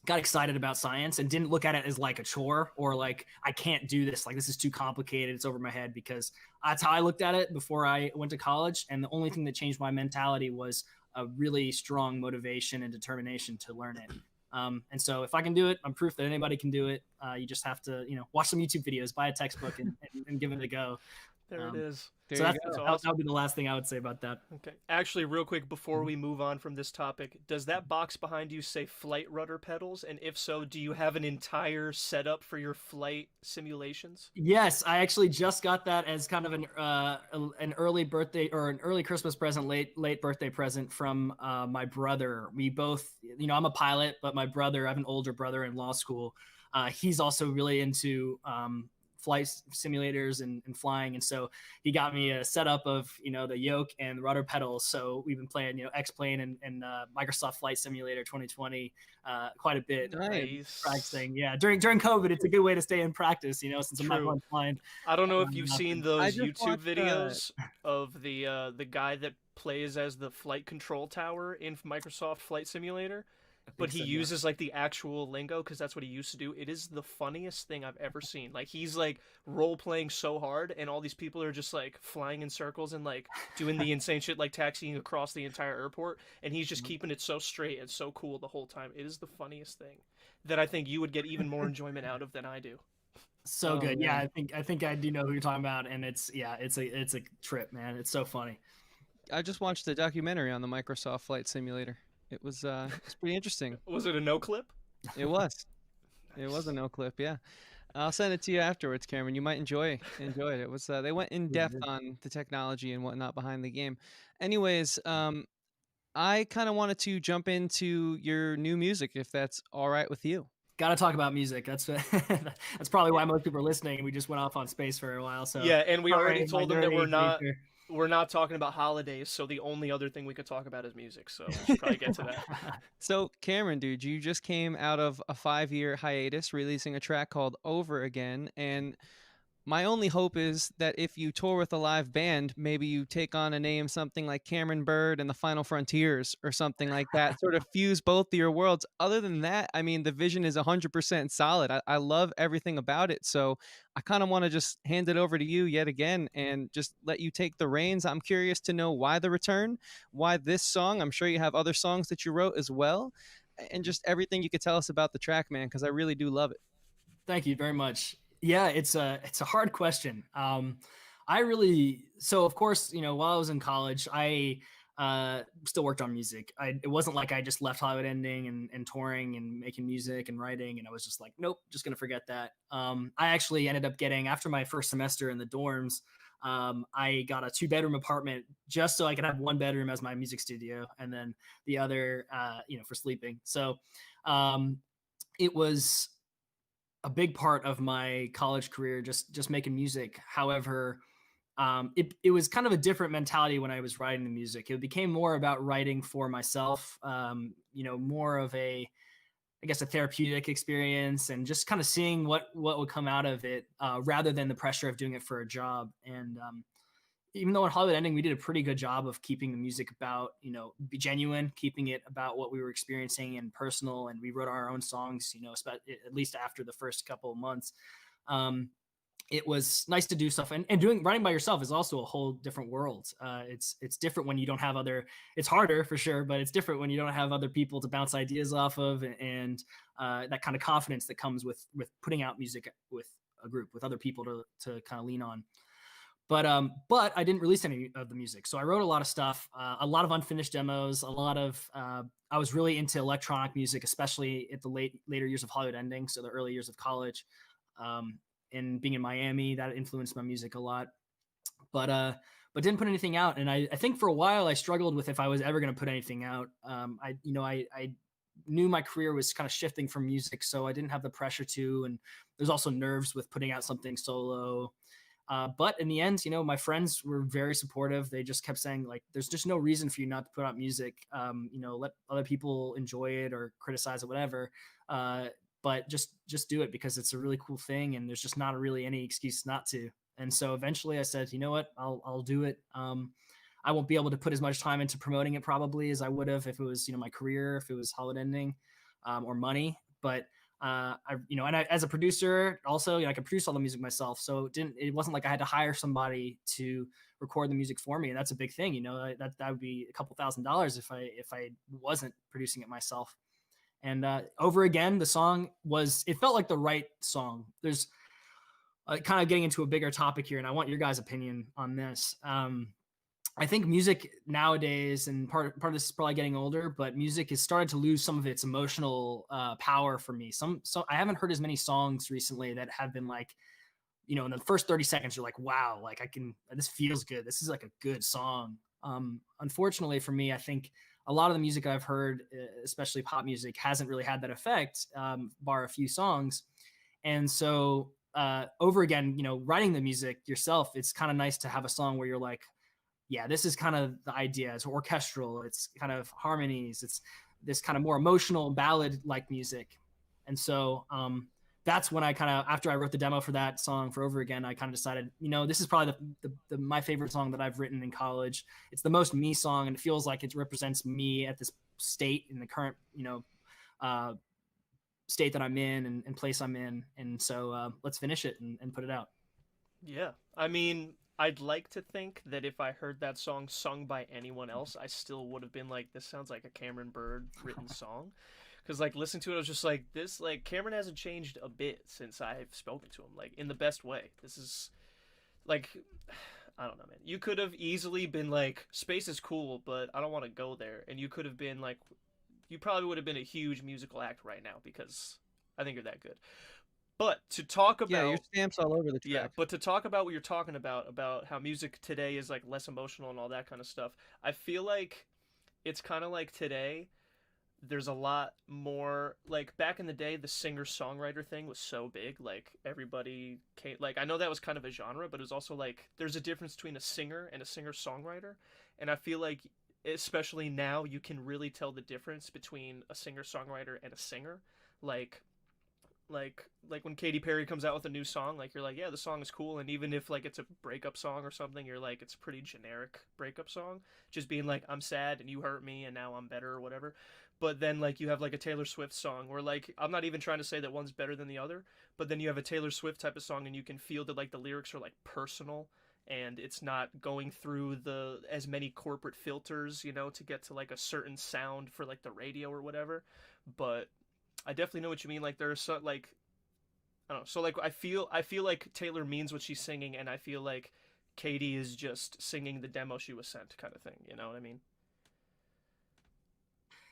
got excited about science and didn't look at it as like a chore, or like, I can't do this, like this is too complicated, it's over my head, because that's how I looked at it before I went to college. And the only thing that changed my mentality was a really strong motivation and determination to learn it. And so if I can do it, I'm proof that anybody can do it. You just have to, watch some YouTube videos, buy a textbook, and give it a go. There it is. There So you that's, go. That's that awesome. would be the last thing I would say about that. Okay. Actually, real quick before we move on from this topic, does that box behind you say flight rudder pedals? And if so, do you have an entire setup for your flight simulations? Yes, I actually just got that as kind of an early birthday, or an early Christmas present, late birthday present from my brother. We both, I'm a pilot, but my brother, I have an older brother in law school. He's also really into flight simulators and flying, and so he got me a setup of the yoke and the rudder pedals. So we've been playing X-Plane and Microsoft Flight Simulator 2020 quite a bit. Nice. Nice. Practicing, yeah. During COVID, it's a good way to stay in practice, since I'm not True. going flying. I don't know if you've seen I those just YouTube watched videos of the guy that plays as the flight control tower in Microsoft Flight Simulator, I but think he so, yeah. uses like the actual lingo because that's what he used to do. It is the funniest thing I've ever seen. Like he's like role playing so hard, and all these people are just like flying in circles and like doing the insane shit, like taxiing across the entire airport, and he's just keeping it so straight and so cool the whole time. It is the funniest thing that I think you would get even more enjoyment out of than I do. So Oh good. Yeah, man, I think I do know who you're talking about, and it's a trip, man. It's so funny. I just watched the documentary on the Microsoft Flight Simulator. It's pretty interesting. Was it a no clip? It was. It was a no clip. Yeah. I'll send it to you afterwards, Cameron. You might enjoy it. It was they went in depth on the technology and whatnot behind the game. Anyways, I kind of wanted to jump into your new music, if that's all right with you. Got to talk about music. That's that's probably why most people are listening. We just went off on space for a while, so Yeah, and we already sorry, my told them that nerdy nature. we're not talking about holidays, so the only other thing we could talk about is music. So we should probably get to that. So, Cameron, dude, you just came out of a 5-year hiatus, releasing a track called "Over Again," and my only hope is that if you tour with a live band, maybe you take on a name something like Cameron Byrd and the Final Frontiers or something like that, sort of fuse both of your worlds. Other than that, I mean, the vision is 100% solid. I love everything about it. So I kind of want to just hand it over to you yet again and just let you take the reins. I'm curious to know why the return, why this song. I'm sure you have other songs that you wrote as well, and just everything you could tell us about the track, man, because I really do love it. Thank you very much. Yeah, it's a hard question. I really, so of course, while I was in college, I still worked on music. It wasn't like I just left Hollywood Ending and touring and making music and writing, and I was just like, nope, just gonna forget that. I actually ended up getting, after my first semester in the dorms, I got a 2 bedroom apartment just so I could have one bedroom as my music studio, and then the other, for sleeping. So um, it was a big part of my college career, just making music. However, it was kind of a different mentality when I was writing the music. It became more about writing for myself, more of a, I guess, a therapeutic experience, and just kind of seeing what would come out of it, rather than the pressure of doing it for a job. And even though in Hollywood Ending we did a pretty good job of keeping the music about, be genuine, keeping it about what we were experiencing and personal, and we wrote our own songs, at least after the first couple of months. Um, it was nice to do stuff, and doing writing by yourself is also a whole different world. It's different when you don't have other. It's harder for sure, but it's different when you don't have other people to bounce ideas off of, and that kind of confidence that comes with putting out music with a group, with other people to kind of lean on. But I didn't release any of the music, so I wrote a lot of stuff, a lot of unfinished demos, a lot of. I was really into electronic music, especially at the later years of Hollywood Ending, so the early years of college. Um, and being in Miami, that influenced my music a lot. But didn't put anything out, and I think for a while I struggled with if I was ever going to put anything out. I knew my career was kind of shifting from music, so I didn't have the pressure to, and there's also nerves with putting out something solo. But in the end, my friends were very supportive. They just kept saying, like, there's just no reason for you not to put out music. Let other people enjoy it or criticize it, whatever. But just do it, because it's a really cool thing, and there's just not really any excuse not to. And so eventually I said, you know what, I'll do it. I won't be able to put as much time into promoting it probably as I would have if it was, my career, if it was Hollywood Ending, or money. But as a producer also, I could produce all the music myself. So it wasn't like I had to hire somebody to record the music for me. And that's a big thing, that would be a couple $1,000s if I wasn't producing it myself. And over again, the song it felt like the right song. There's kind of getting into a bigger topic here, and I want your guys' opinion on this. I think music nowadays, and part of this is probably getting older, but music has started to lose some of its emotional power for me. So I haven't heard as many songs recently that have been like, in the first 30 seconds, you're like, wow, like this feels good. This is like a good song. Unfortunately for me, I think a lot of the music I've heard, especially pop music, hasn't really had that effect, bar a few songs. And so over again, writing the music yourself, it's kind of nice to have a song where you're like, yeah, this is kind of the idea. It's orchestral. It's kind of harmonies. It's this kind of more emotional ballad like music. And so that's when I kind of, after I wrote the demo for that song for Over Again, I kind of decided, this is probably my favorite song that I've written in college. It's the most me song, and it feels like it represents me at this state in the current, state that I'm in, and place I'm in. And so let's finish it and put it out. Yeah. I mean, I'd like to think that if I heard that song sung by anyone else, I still would have been like, this sounds like a Cameron Byrd written song. Because, like, listening to it, I was just like, this, like, Cameron hasn't changed a bit since I've spoken to him, like, in the best way. This is, like, I don't know, man. You could have easily been like, space is cool, but I don't want to go there. And you could have been like, you probably would have been a huge musical act right now because I think you're that good. But to talk Yeah, your about stamp's all over the yeah, track. but to talk about what you're talking about how music today is like less emotional and all that kind of stuff, I feel like it's kind of like today. There's a lot more like back in the day. The singer songwriter thing was so big. Like everybody came. Like I know that was kind of a genre, but it was also like there's a difference between a singer and a singer songwriter, and I feel like especially now you can really tell the difference between a singer songwriter and a singer. Like like when Katy Perry comes out with a new song, like you're like, yeah, the song is cool, and even if like it's a breakup song or something, you're like, it's a pretty generic breakup song, just being like, I'm sad and you hurt me and now I'm better or whatever. But then like you have like a Taylor Swift song where like I'm not even trying to say that one's better than the other, but then you have a Taylor Swift type of song and you can feel that like the lyrics are like personal and it's not going through the as many corporate filters, to get to like a certain sound for like the radio or whatever. But I definitely know what you mean. Like there's so like I don't know. So like I feel like Taylor means what she's singing, and I feel like Katie is just singing the demo she was sent, kind of thing. You know what I mean?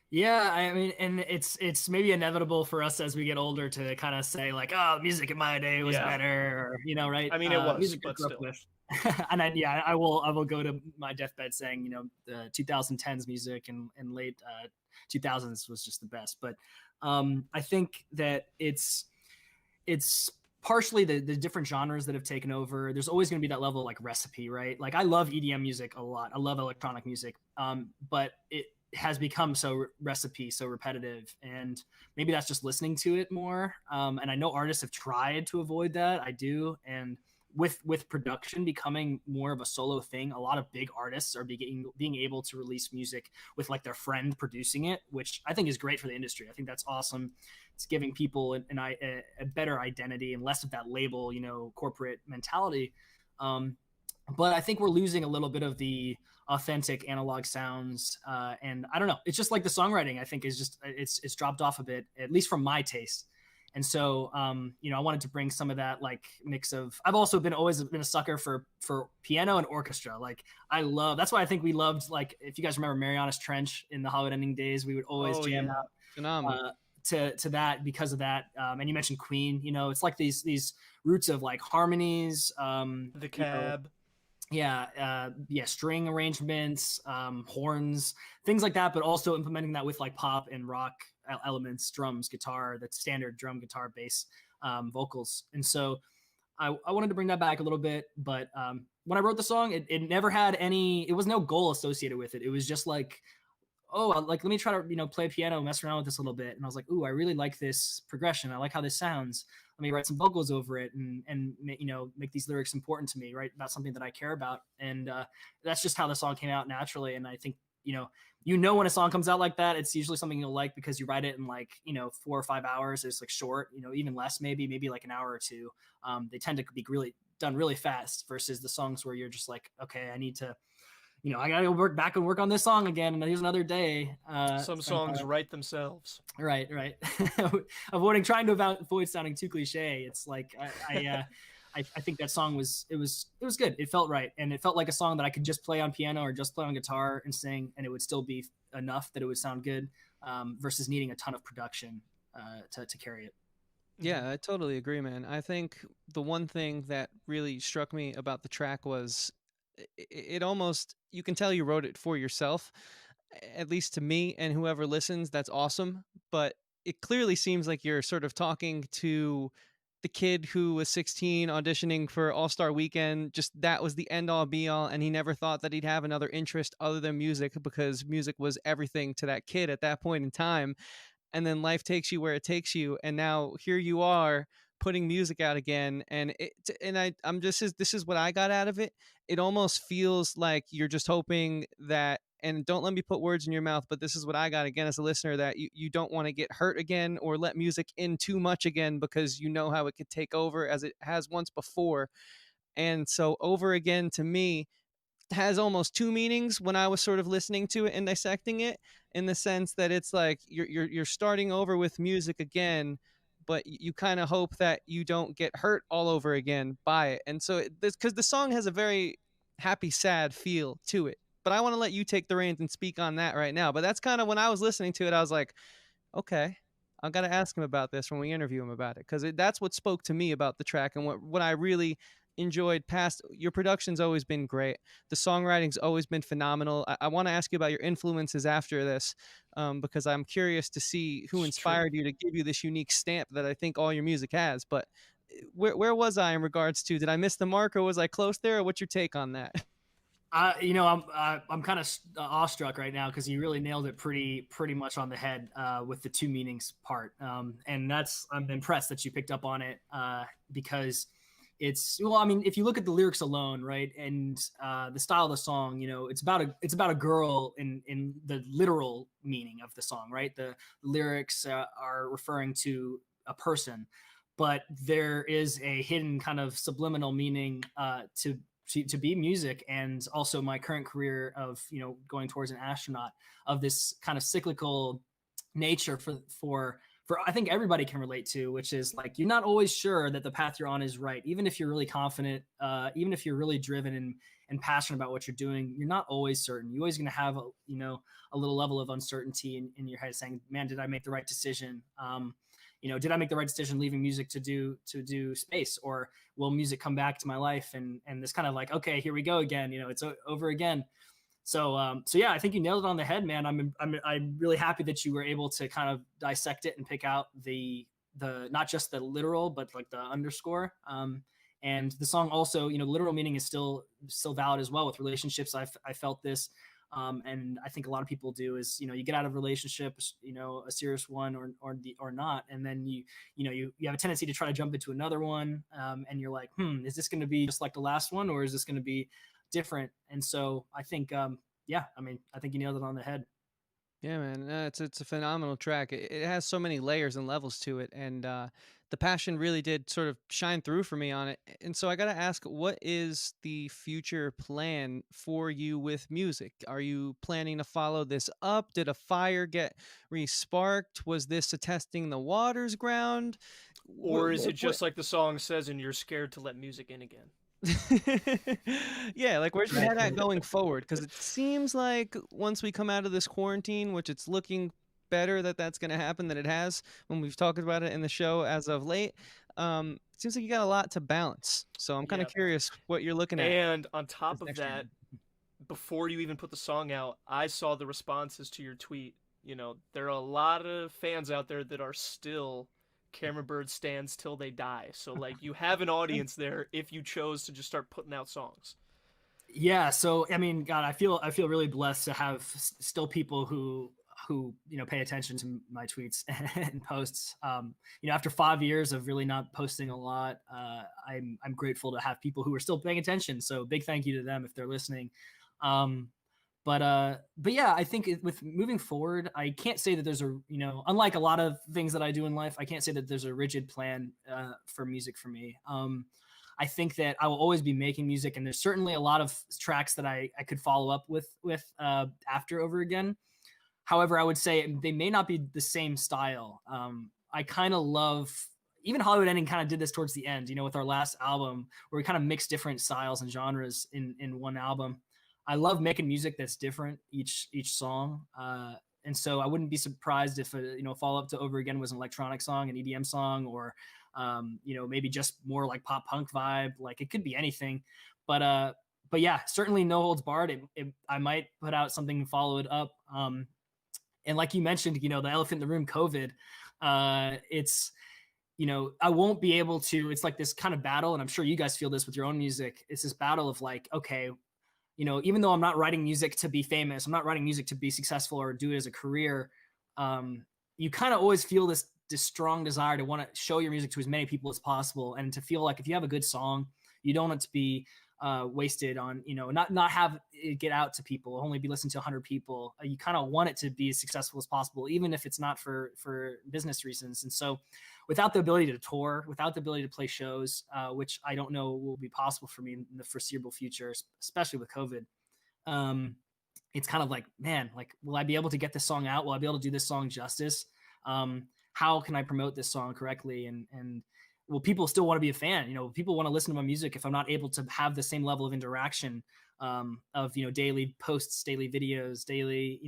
Yeah, I mean, and it's maybe inevitable for us as we get older to kind of say like, oh, music in my day was Yeah. better, or right? I mean, it was, Music I but grew up still. with, and I will go to my deathbed saying, the 2010s music and late 2000s was just the best. But I think that it's partially the different genres that have taken over. There's always going to be that level of like recipe, right? Like I love EDM music a lot. I love electronic music, but it has become so recipe, so repetitive, and maybe that's just listening to it more. And I know artists have tried to avoid that. I do, and with production becoming more of a solo thing, a lot of big artists are being able to release music with like their friend producing it, which I think is great for the industry. I think that's awesome. It's giving people a better identity and less of that label, corporate mentality. But I think we're losing a little bit of the authentic analog sounds, and I don't know. It's just like the songwriting. I think is just it's dropped off a bit, at least from my taste. And so, I wanted to bring some of that like mix of. I've also always been a sucker for piano and orchestra. Like I love. That's why I think we loved, like, if you guys remember Marianas Trench in the Hollywood Ending days, we would always Oh jam yeah. Phenomenal. to that because of that. And you mentioned Queen. It's like these roots of like harmonies. The Cab. Yeah, string arrangements, horns, things like that, but also implementing that with like pop and rock elements, drums, guitar, that's standard drum, guitar, bass, vocals. And so I wanted to bring that back a little bit, but when I wrote the song, it never had it was no goal associated with it. It was just like, oh, like, let me try to, play piano, mess around with this a little bit. And I was like, ooh, I really like this progression. I like how this sounds. Let me write some vocals over it and make these lyrics important to me, right? About something that I care about. And that's just how the song came out naturally. And I think, when a song comes out like that, it's usually something you'll like because you write it in like, 4 or 5 hours. It's like short, even less, maybe like an hour or two. They tend to be really done really fast versus the songs where you're just like, okay, I need to, I gotta go work on this song again, and here's another day. Some songs write themselves. Right. Trying to avoid sounding too cliche. It's like I think that song was good. It felt right, and it felt like a song that I could just play on piano or just play on guitar and sing, and it would still be enough that it would sound good, versus needing a ton of production to carry it. Yeah, I totally agree, man. I think the one thing that really struck me about the track was it almost, you can tell you wrote it for yourself, at least to me and whoever listens. That's awesome. But it clearly seems like you're sort of talking to the kid who was 16 auditioning for All Star Weekend. Just that was the end all be all. And he never thought that he'd have another interest other than music because music was everything to that kid at that point in time. And then life takes you where it takes you, and now here you are putting music out again. And I'm just, this is what I got out of it. It almost feels like you're just hoping that, and don't let me put words in your mouth, but this is what I got again as a listener, that you don't want to get hurt again or let music in too much again, because you know how it could take over as it has once before. And so over again, to me, has almost two meanings when I was sort of listening to it and dissecting it, in the sense that it's like you're starting over with music again, but you kind of hope that you don't get hurt all over again by it. And so this, because the song has a very happy sad feel to it. But I want to let you take the reins and speak on that right now. But that's kind of when I was listening to it, I was like, okay, I've got to ask him about this when we interview him about it, because that's what spoke to me about the track, and what I really enjoyed. Past, your production's always been great, the songwriting's always been phenomenal. I want to ask you about your influences after this, because I'm curious to see who It's true. inspired you to give you this unique stamp that I think all your music has. But where was I in regards to, did I miss the mark, or was I close there, or what's your take on that? I'm kind of awestruck right now because you really nailed it pretty much on the head with the two meanings part, and I'm impressed that you picked up on it, because I mean, if you look at the lyrics alone, right, and the style of the song, it's about a girl in the literal meaning of the song, right? The lyrics are referring to a person, but there is a hidden kind of subliminal meaning to be music, and also my current career of going towards an astronaut, of this kind of cyclical nature for for I think everybody can relate to, which is like you're not always sure that the path you're on is right, even if you're really confident, even if you're really driven and passionate about what you're doing. You're not always certain. You're always going to have a little level of uncertainty in your head, saying, "Man, did I make the right decision? Did I make the right decision leaving music to do space, or will music come back to my life?" And this kind of like, okay, here we go again. It's over again. So yeah, I think you nailed it on the head, man. I'm really happy that you were able to kind of dissect it and pick out the not just the literal, but like the underscore. And the song also, literal meaning is still valid as well with relationships. I felt this, and I think a lot of people do is you get out of relationships, a serious one or not, and then you have a tendency to try to jump into another one, and you're like, is this going to be just like the last one, or is this going to be different? And so I think, yeah, I think you nailed it on the head. Yeah, man, it's a phenomenal track. It has so many layers and levels to it, and the passion really did sort of shine through for me on it. And so I got to ask, what is the future plan for you with music? Are you planning to follow this up? Did a fire get resparked? Was this a testing the waters ground? Or is it What? just like the song says, and you're scared to let music in again? Yeah, like where's your Right. head at going forward? Because it seems like once we come out of this quarantine, which it's looking better that that's going to happen than it has when we've talked about it in the show as of late. It seems like you got a lot to balance. So I'm kind of Yeah. curious what you're looking at And on top This of next that, year. before you even put the song out, I saw the responses to your tweet. There are a lot of fans out there that are still Cameron Byrd stands till they die. So like you have an audience there if you chose to just start putting out songs. Yeah, so God, I feel really blessed to have still people who pay attention to my tweets and posts. After 5 years of really not posting a lot, I'm grateful to have people who are still paying attention. So big thank you to them if they're listening. Um, but yeah, I think with moving forward, I can't say that there's unlike a lot of things that I do in life, I can't say that there's a rigid plan for music for me. I think that I will always be making music, and there's certainly a lot of tracks that I could follow up with after Over Again. However, I would say they may not be the same style. I kind of love, even Hollywood Ending kind of did this towards the end, with our last album where we kind of mixed different styles and genres in one album. I love making music that's different each song. And so I wouldn't be surprised if a follow up to Over Again was an electronic song, an EDM song, or maybe just more like pop punk vibe. Like it could be anything, but yeah, certainly no holds barred. I might put out something and follow it up. And like you mentioned, the elephant in the room, COVID. It's I won't be able to. It's like this kind of battle, and I'm sure you guys feel this with your own music. It's this battle of like, okay, even though I'm not writing music to be famous, I'm not writing music to be successful or do it as a career. You kind of always feel this strong desire to want to show your music to as many people as possible, and to feel like if you have a good song, you don't want it to be wasted on not have it get out to people, only be listened to 100 people. You kind of want it to be as successful as possible, even if it's not for business reasons. And so without the ability to tour, without the ability to play shows, which I don't know will be possible for me in the foreseeable future, especially with COVID, it's kind of like, man, like, will I be able to get this song out? Will I be able to do this song justice? How can I promote this song correctly? And will people still want to be a fan? People want to listen to my music if I'm not able to have the same level of interaction of daily posts, daily videos, daily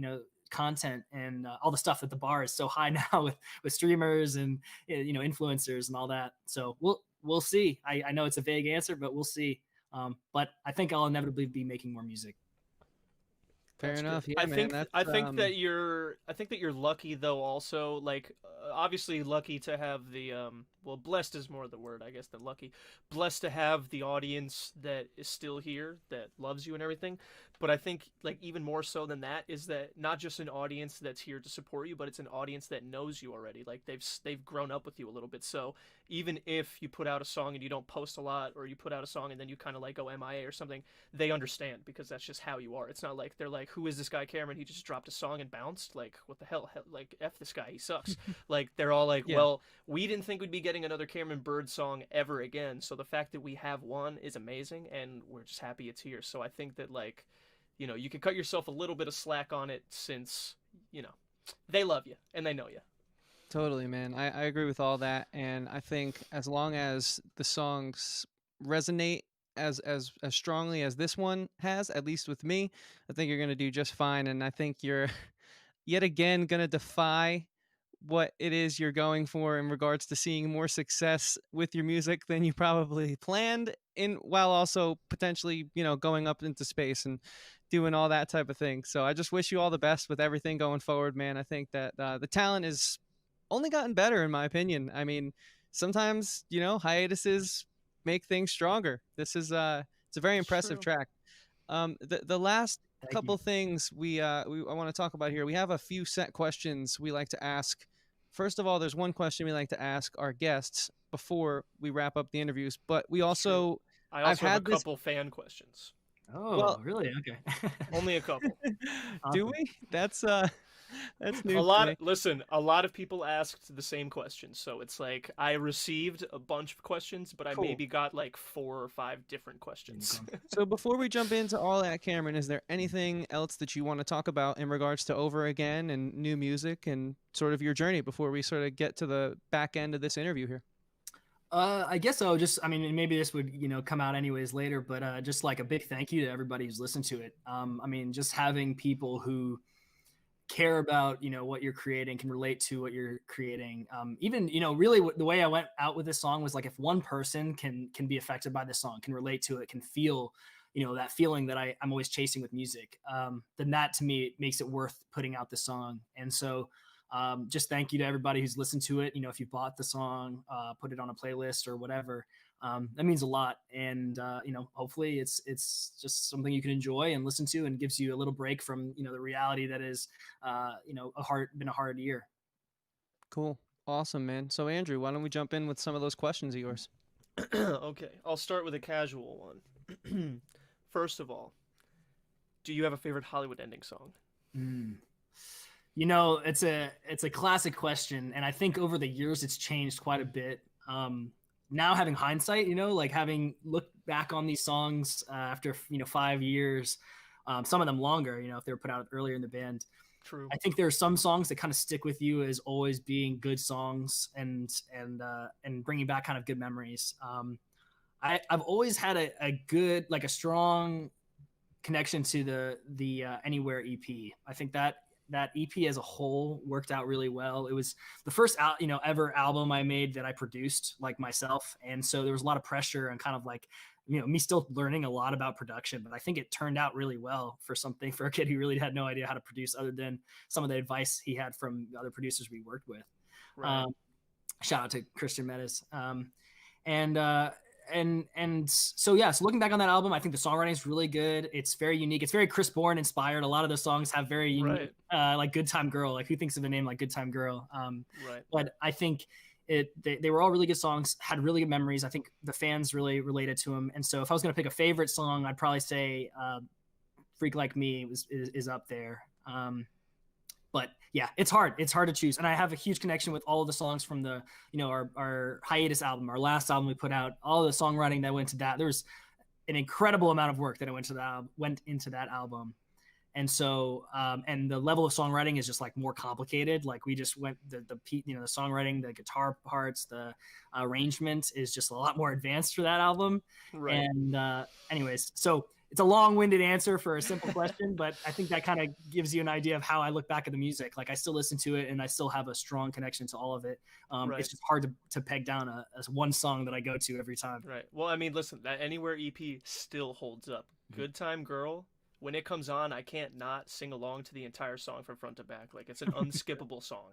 content, and all the stuff at the bar is so high now with streamers and influencers and all that. So we'll see. I know it's a vague answer, but we'll see. But I think I'll inevitably be making more music. Fair That's good. enough. Yeah, I man. think That's I think that you're lucky though also like obviously lucky to have the well blessed is more the word I guess than lucky. Blessed to have the audience that is still here that loves you and everything. But I think like even more so than that is that not just an audience that's here to support you, but it's an audience that knows you already. Like they've grown up with you a little bit. So even if you put out a song and you don't post a lot, or you put out a song and then you kind of like go MIA or something, they understand because that's just how you are. It's not like they're like, who is this guy Cameron? He just dropped a song and bounced. Like, what the hell? Like, F this guy. He sucks. Like, they're all like, Yeah. well, we didn't think we'd be getting another Cameron Byrd song ever again. So the fact that we have one is amazing, and we're just happy it's here. So I think that, like, you can cut yourself a little bit of slack on it since, they love you and they know you. Totally, man. I agree with all that, and I think as long as the songs resonate as strongly as this one has, at least with me, I think you're gonna do just fine. And I think you're yet again going to defy what it is you're going for in regards to seeing more success with your music than you probably planned, in while also potentially, going up into space and doing all that type of thing. So I just wish you all the best with everything going forward, man. I think that the talent is only gotten better, in my opinion. I mean, sometimes, hiatuses make things stronger. This is it's a very It's impressive true. track. The last Thank you. couple things I want to talk about here. We have a few set questions we like to ask. First of all, there's one question we like to ask our guests before we wrap up the interviews. But we It's true. also, I I've also have a had this. couple fan questions. Oh, Well, really? Okay. Only a couple. do Awesome. we? That's A new to lot. me. Listen, a lot of people asked the same question, so it's like I received a bunch of questions, but I Cool. maybe got like 4 or 5 different Unique questions. one. So before we jump into all that, Cameron, is there anything else that you want to talk about in regards to Over Again and new music and sort of your journey before we sort of get to the back end of this interview here? I guess so. Just, I mean, maybe this would, come out anyways later, but just like a big thank you to everybody who's listened to it. I mean, just having people who care about, what you're creating, can relate to what you're creating. Even, really the way I went out with this song was like, if one person can be affected by this song, can relate to it, can feel, that feeling that I'm always chasing with music, then that to me makes it worth putting out the song. And so, just thank you to everybody who's listened to it. If you bought the song, put it on a playlist or whatever, that means a lot. And hopefully it's just something you can enjoy and listen to, and gives you a little break from the reality that is, been a hard year. Cool. Awesome, man. So Andrew, why don't we jump in with some of those questions of yours? Okay, I'll start with a casual one. First of all, do you have a favorite Hollywood ending song? Mm. It's a classic question, and I think over the years it's changed quite a bit. Now having hindsight, like having looked back on these songs after 5 years, some of them longer, if they were put out earlier in the band. True. I think there are some songs that kind of stick with you as always being good songs, and bringing back kind of good memories. I've always had a good, like a strong connection to the Anywhere EP. I think that EP as a whole worked out really well. It was the first ever album I made that I produced like myself, and so there was a lot of pressure and kind of like me still learning a lot about production, but I think it turned out really well for a kid who really had no idea how to produce other than some of the advice he had from other producers we worked with. Right. Shout out to Christian Mettes. And so yeah, so looking back on that album, I think the songwriting is really good. It's very unique. It's very Chris Bourne inspired. A lot of the songs have very unique, like Good Time Girl. Like, who thinks of a name like Good Time Girl? Right. But I think they were all really good songs, had really good memories. I think the fans really related to them. And so if I was going to pick a favorite song, I'd probably say Freak Like Me is up there. But yeah, it's hard. It's hard to choose. And I have a huge connection with all of the songs from the, our hiatus album, our last album we put out, all the songwriting that went to that. There's an incredible amount of work that went into that album. And so, and the level of songwriting is just like more complicated. Like, we just went the songwriting, the guitar parts, the arrangement is just a lot more advanced for that album. Right. And anyways, so it's a long-winded answer for a simple question, but I think that kind of gives you an idea of how I look back at the music. Like, I still listen to it and I still have a strong connection to all of it. Right. It's just hard to peg down as one song that I go to every time. Right. Well, I mean, listen, that Anywhere EP still holds up. Good Time Girl, when it comes on, I can't not sing along to the entire song from front to back. Like, it's an unskippable song.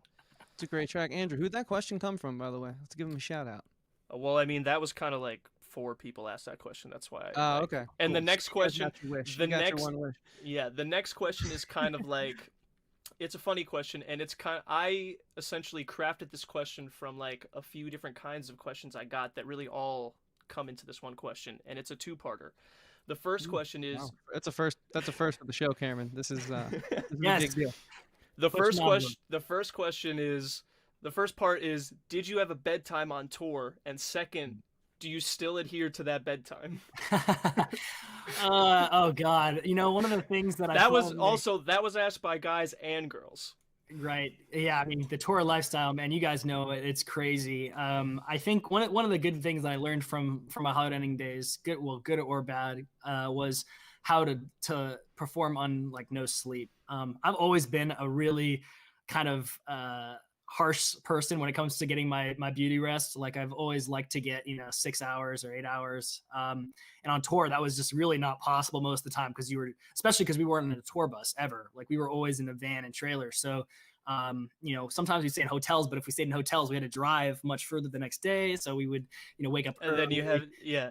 It's a great track. Andrew, who'd that question come from, by the way? Let's give him a shout out. Well, I mean, that was kind of like 4 people asked that question. That's why. Okay. And Cool. the next question, got your wish. the You got next, your one wish. yeah, the next question is kind of like, it's a funny question, and I essentially crafted this question from like a few different kinds of questions I got that really all come into this one question, and it's a 2-parter. The first question is, wow. That's a first for the show, Cameron. This is Yes. a big deal. the first question is, the first part is, did you have a bedtime on tour? And second, do you still adhere to that bedtime? Oh God. One of the things that that was asked by guys and girls. Right. Yeah. I mean, the tour lifestyle, man, you guys know it. It's crazy. I think one of the good things that I learned from my hot ending days, good or bad, was how to perform on like no sleep. I've always been a really kind of harsh person when it comes to getting my beauty rest. Like I've always liked to get 6 hours or 8 hours. And on tour, that was just really not possible most of the time because especially because we weren't in a tour bus ever. Like we were always in a van and trailer. So sometimes we stayed in hotels, but if we stayed in hotels, we had to drive much further the next day. So we would, wake up And early.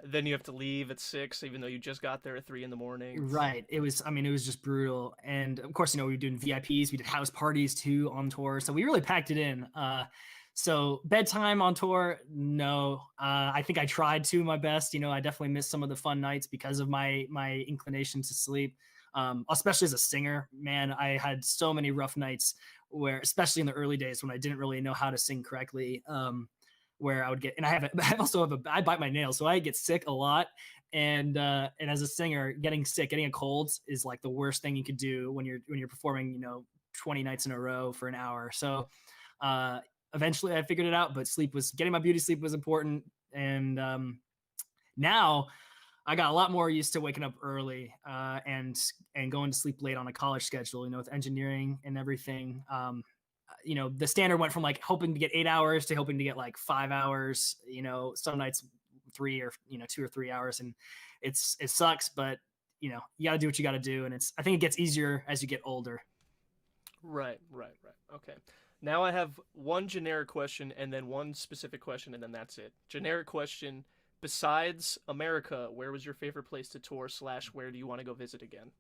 then you have to leave at 6, even though you just got there at 3 in the morning. Right. It was just brutal. And of course, we were doing VIPs, we did house parties too on tour. So we really packed it in. So bedtime on tour, no. I think I tried to my best. I definitely missed some of the fun nights because of my inclination to sleep. Especially as a singer, man, I had so many rough nights where, especially in the early days when I didn't really know how to sing correctly, where I would get, and I bite my nails, so I get sick a lot. And as a singer, getting a cold is like the worst thing you could do when you're performing, 20 nights in a row for an hour. So eventually I figured it out, but getting my beauty sleep was important. And now I got a lot more used to waking up early and going to sleep late on a college schedule, with engineering and everything. The standard went from like hoping to get 8 hours to hoping to get like 5 hours, some nights 3 or 2 or 3 hours. And it sucks, but you got to do what you got to do. And I think it gets easier as you get older. Right. Okay. Now I have one generic question and then one specific question, and then that's it. Generic question: besides America, where was your favorite place to tour / where do you want to go visit again?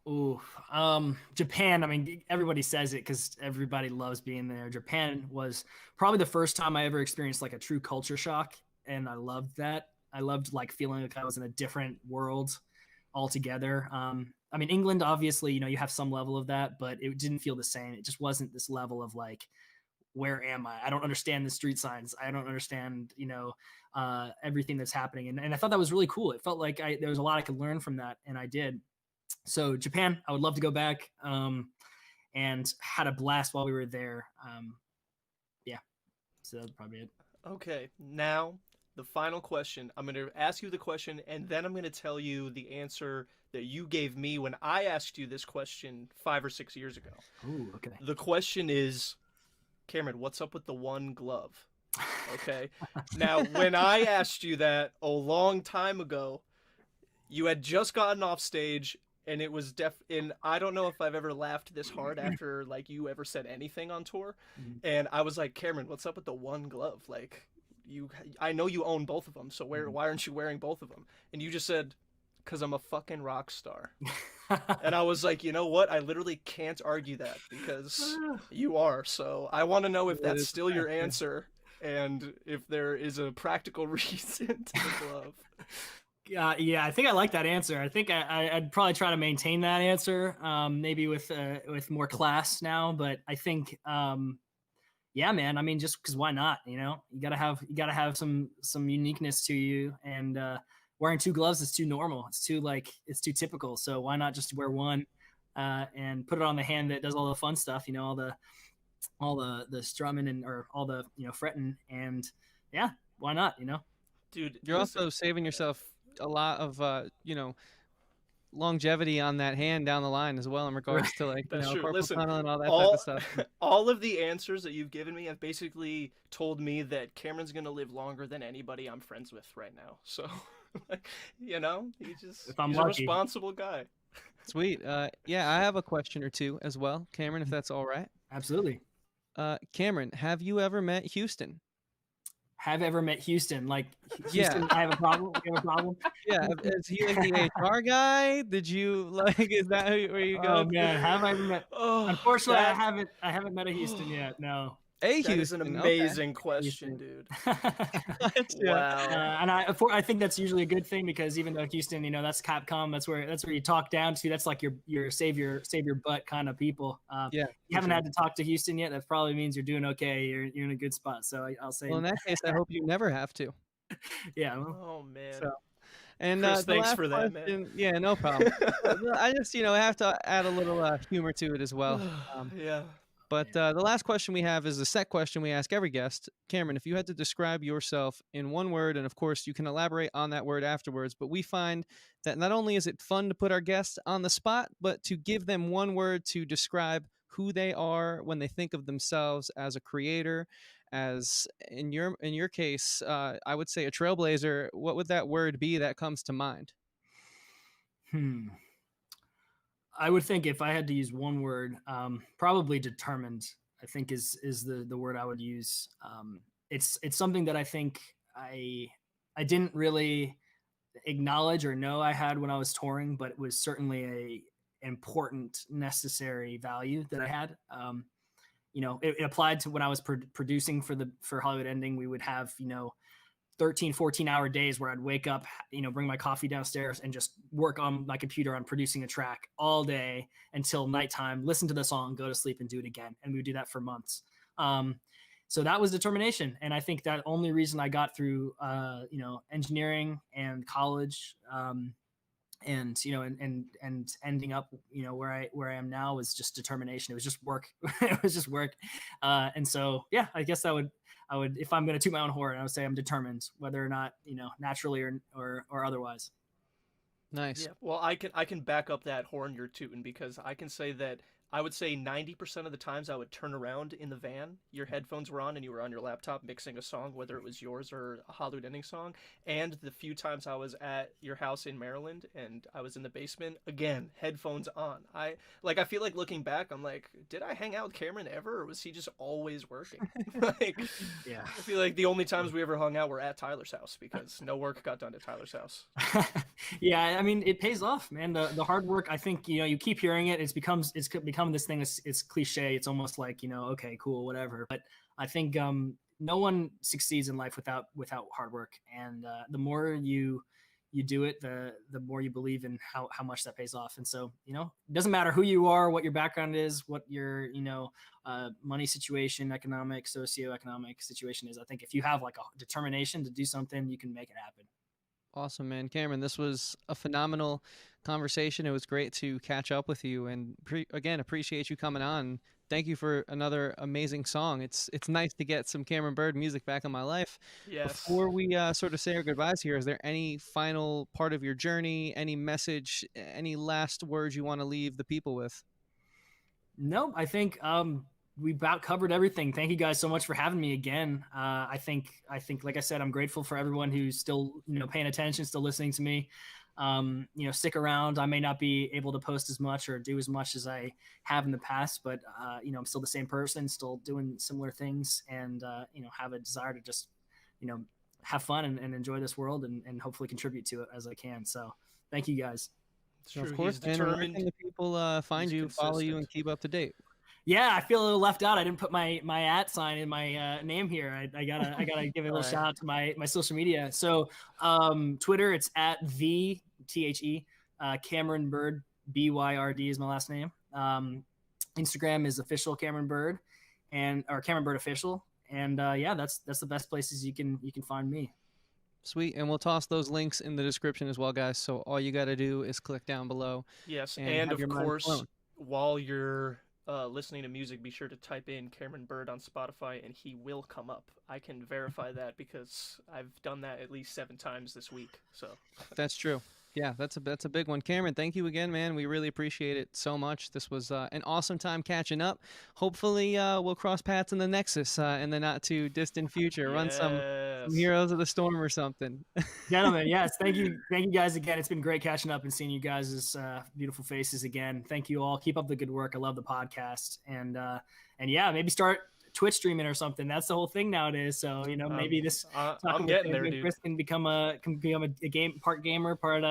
Ooh, Japan. I mean, everybody says it because everybody loves being there. Japan was probably the first time I ever experienced like a true culture shock, and I loved that. I loved like feeling like I was in a different world altogether. I mean, England, obviously, you have some level of that, but it didn't feel the same. It just wasn't this level of like, where am I? I don't understand the street signs. I don't understand, everything that's happening. And I thought that was really cool. It felt like there was a lot I could learn from that, and I did. So Japan, I would love to go back, and had a blast while we were there. Yeah, so that's probably it. Okay, now the final question. I'm going to ask you the question, and then I'm going to tell you the answer that you gave me when I asked you this question 5 or 6 years ago. Ooh, okay. The question is, Cameron, what's up with the one glove? Okay. Now, when I asked you that a long time ago, you had just gotten off stage, and it was and I don't know if I've ever laughed this hard after like you ever said anything on tour. Mm-hmm. And I was like, Cameron, what's up with the one glove? Like, I know you own both of them, so why aren't you wearing both of them? And you just said, because I'm a fucking rock star. And I was like, you know what? I literally can't argue that because you are. So I want to know if that's still your answer and if there is a practical reason to the glove. Yeah, I think I like that answer. I think I'd probably try to maintain that answer, maybe with more class now. But I think, yeah, man. I mean, just because why not? You gotta have some uniqueness to you. And wearing two gloves is too normal. It's too typical. So why not just wear one and put it on the hand that does all the fun stuff? All the strumming or all the fretting. And yeah, why not? Dude, You're also saving yourself a lot of longevity on that hand down the line as well in regards to like carpal tunnel and all that type of stuff. All of the answers that you've given me have basically told me that Cameron's gonna live longer than anybody I'm friends with right now. So he's a responsible guy. Sweet. Yeah, I have a question or two as well, Cameron, if that's all right. Absolutely. Cameron, have you ever met Houston? Have ever met Houston? Like Houston, yeah. I have a problem. You have a problem? Yeah. Is he like the HR guy? Did you is that where you go? Oh man, have I ever met? Unfortunately, I haven't met a Houston yet. No. That is an amazing question, dude. Wow. And I think that's usually a good thing because even though Houston, that's Capcom, that's where you talk down to. That's like your save your butt kind of people. Yeah. You haven't had to talk to Houston yet. That probably means you're doing okay. You're in a good spot. So I'll say. Well, in that case, I hope you never have to. Yeah. Oh man. So. And Chris, thanks for that, man. Yeah, no problem. I just have to add a little humor to it as well. Yeah. But the last question we have is a set question we ask every guest. Cameron, if you had to describe yourself in one word, and of course you can elaborate on that word afterwards, but we find that not only is it fun to put our guests on the spot, but to give them one word to describe who they are when they think of themselves as a creator, as in your case, I would say a trailblazer. What would that word be that comes to mind? Hmm. I would think if I had to use one word, probably determined. I think is the word I would use. It's something that I think I didn't really acknowledge or know I had when I was touring, but it was certainly a important, necessary value that I had. It applied to when I was producing for Hollywood Ending. We would have 13, 14-hour days where I'd wake up, bring my coffee downstairs and just work on my computer on producing a track all day until nighttime, listen to the song, go to sleep and do it again. And we would do that for months. So that was determination. And I think that only reason I got through, engineering and college, and ending up where I am now was just determination. It was just work. It was just work. And so yeah, I guess I would, if I'm going to toot my own horn, I would say I'm determined, whether or not, naturally or otherwise. Nice. Yeah, well, I can back up that horn you're tooting, because I can say that I would say 90% of the times I would turn around in the van, your headphones were on, and you were on your laptop mixing a song, whether it was yours or a Hollywood Ending song. And the few times I was at your house in Maryland and I was in the basement, again, headphones on. I feel like looking back, I'm like, did I hang out with Cameron ever, or was he just always working? Like, Yeah. I feel like the only times we ever hung out were at Tyler's house, because no work got done at Tyler's house. Yeah, I mean, it pays off, man. The hard work, I think, you keep hearing it. It's become this thing. It's cliche. It's almost like, okay, cool, whatever. But I think no one succeeds in life without hard work. And the more you do it, the more you believe in how much that pays off. And so, it doesn't matter who you are, what your background is, what your, money situation, economic, socioeconomic situation is. I think if you have like a determination to do something, you can make it happen. Awesome, man. Cameron, this was a phenomenal conversation. It was great to catch up with you, and again, appreciate you coming on. Thank you for another amazing song. It's nice to get some Cameron Byrd music back in my life. Yes. Before we sort of say our goodbyes here, is there any final part of your journey, any message, any last words you want to leave the people with? No, I think we about covered everything. Thank you guys so much for having me again. I think, like I said, I'm grateful for everyone who's still, paying attention, still listening to me. Stick around. I may not be able to post as much or do as much as I have in the past, but I'm still the same person, still doing similar things, and have a desire to just, have fun and enjoy this world and hopefully contribute to it as I can. So thank you guys. It's Of true. course, He's man. And where can determined. the people find He's you, follow you, and consistent. keep up to date? Yeah, I feel a little left out. I didn't put my at sign in my name here. I gotta give a little shout out to my social media. So Twitter, it's at the Cameron Byrd, Byrd is my last name. Instagram is official Cameron Byrd, or Cameron Byrd official. And yeah, that's the best places you can find me. Sweet. And we'll toss those links in the description as well, guys. So all you got to do is click down below Yes, and and have of your mind course, blown. while you're listening to music, be sure to type in Cameron Byrd on Spotify, and he will come up. I can verify that because I've done that at least 7 times this week. So That's true. Yeah, that's a big one. Cameron, thank you again, man. We really appreciate it so much. This was an awesome time catching up. Hopefully, we'll cross paths in the Nexus in the not too distant future. Run some yes, Heroes of the Storm or something. Gentlemen, yes, thank you guys again. It's been great catching up and seeing you guys' beautiful faces again. Thank you all. Keep up the good work. I love the podcast, and yeah, maybe start Twitch streaming or something. That's the whole thing nowadays. So maybe this I'm talking with getting there, Andrew and dude. Chris can become a game, part gamer, part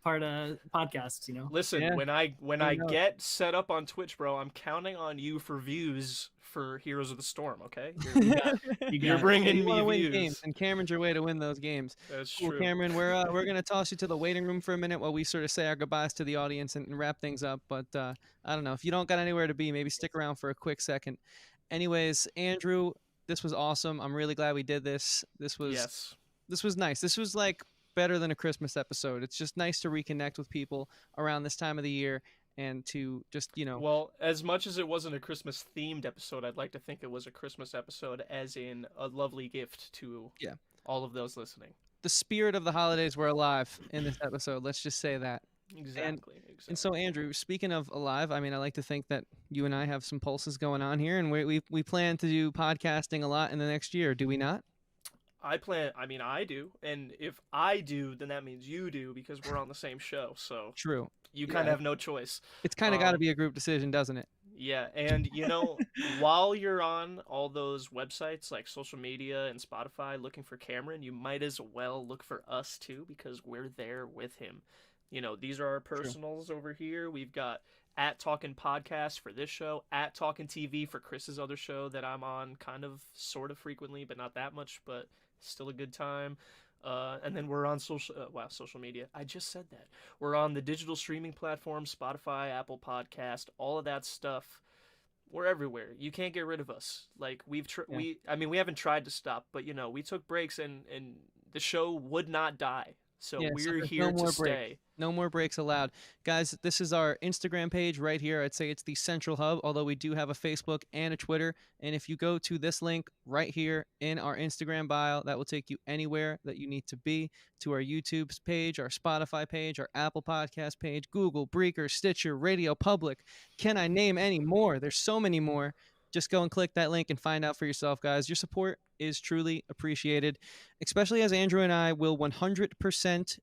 podcast. Listen, Yeah, when I who knows? get set up on Twitch, bro, I'm counting on you for views for Heroes of the Storm. Okay, You got it. You you're got it. Yeah, bringing you want me to win games, views. and Cameron's your way to win those games. That's Cool, true. Cameron. We're gonna toss you to the waiting room for a minute while we sort of say our goodbyes to the audience and wrap things up. But I don't know, if you don't got anywhere to be, maybe stick around for a quick second. Anyways, Andrew, this was awesome. I'm really glad we did this. Yes. This was nice. This was like better than a Christmas episode. It's just nice to reconnect with people around this time of the year and to just, Well, as much as it wasn't a Christmas themed episode, I'd like to think it was a Christmas episode, as in a lovely gift to yeah, all of those listening. the spirit of the holidays were alive in this episode. Let's just say that. And Exactly, and so, exactly. Andrew, speaking of alive, I mean, I like to think that you and I have some pulses going on here, and we plan to do podcasting a lot in the next year. Do we not? I mean, I do. And if I do, then that means you do because we're on the same show. So True. you kind of Yeah, have no choice. it's kind of got to Um, be a group decision, doesn't it? yeah. And, while you're on all those websites like social media and Spotify looking for Cameron, you might as well look for us too because we're there with him. These are our True. personals over here. We've got at Talkin Podcast for this show, at Talkin TV for Chris's other show that I'm on kind of sort of frequently, but not that much, but still a good time. And then we're on social media. I just said that. We're on the digital streaming platforms, Spotify, Apple Podcast, all of that stuff. We're everywhere. You can't get rid of us. Like Yeah. we haven't tried to stop, but we took breaks and the show would not die. So Yeah, so we're there's here no to more breaks. stay. No more breaks allowed. Guys, this is our Instagram page right here. I'd say it's the central hub, although we do have a Facebook and a Twitter. And if you go to this link right here in our Instagram bio, that will take you anywhere that you need to be, to our YouTube page, our Spotify page, our Apple Podcast page, Google, Breaker, Stitcher, Radio Public. Can I name any more? There's so many more. Just go and click that link and find out for yourself, guys. Your support is truly appreciated, especially as Andrew and I will 100%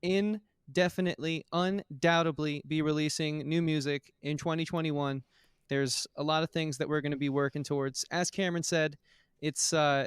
indefinitely, undoubtedly be releasing new music in 2021. There's a lot of things that we're going to be working towards. As Cameron said, it's going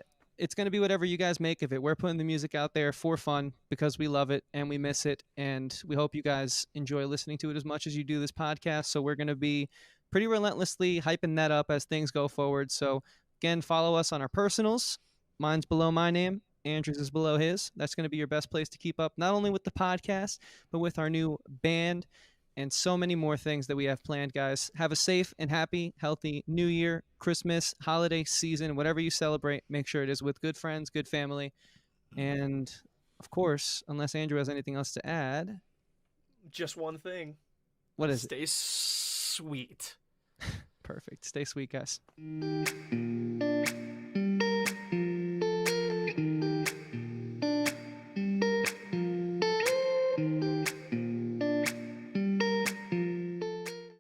to be whatever you guys make of it. We're putting the music out there for fun because we love it and we miss it, and we hope you guys enjoy listening to it as much as you do this podcast. So we're going to be pretty relentlessly hyping that up as things go forward. So again, follow us on our personals. Mine's below my name. Andrew's is below his. That's going to be your best place to keep up, not only with the podcast, but with our new band and so many more things that we have planned, guys. Have a safe and happy, healthy New Year, Christmas, holiday season, whatever you celebrate. Make sure it is with good friends, good family. And of course, unless Andrew has anything else to add, Just one thing. what is it? Stay sweet. Perfect. Stay sweet, guys.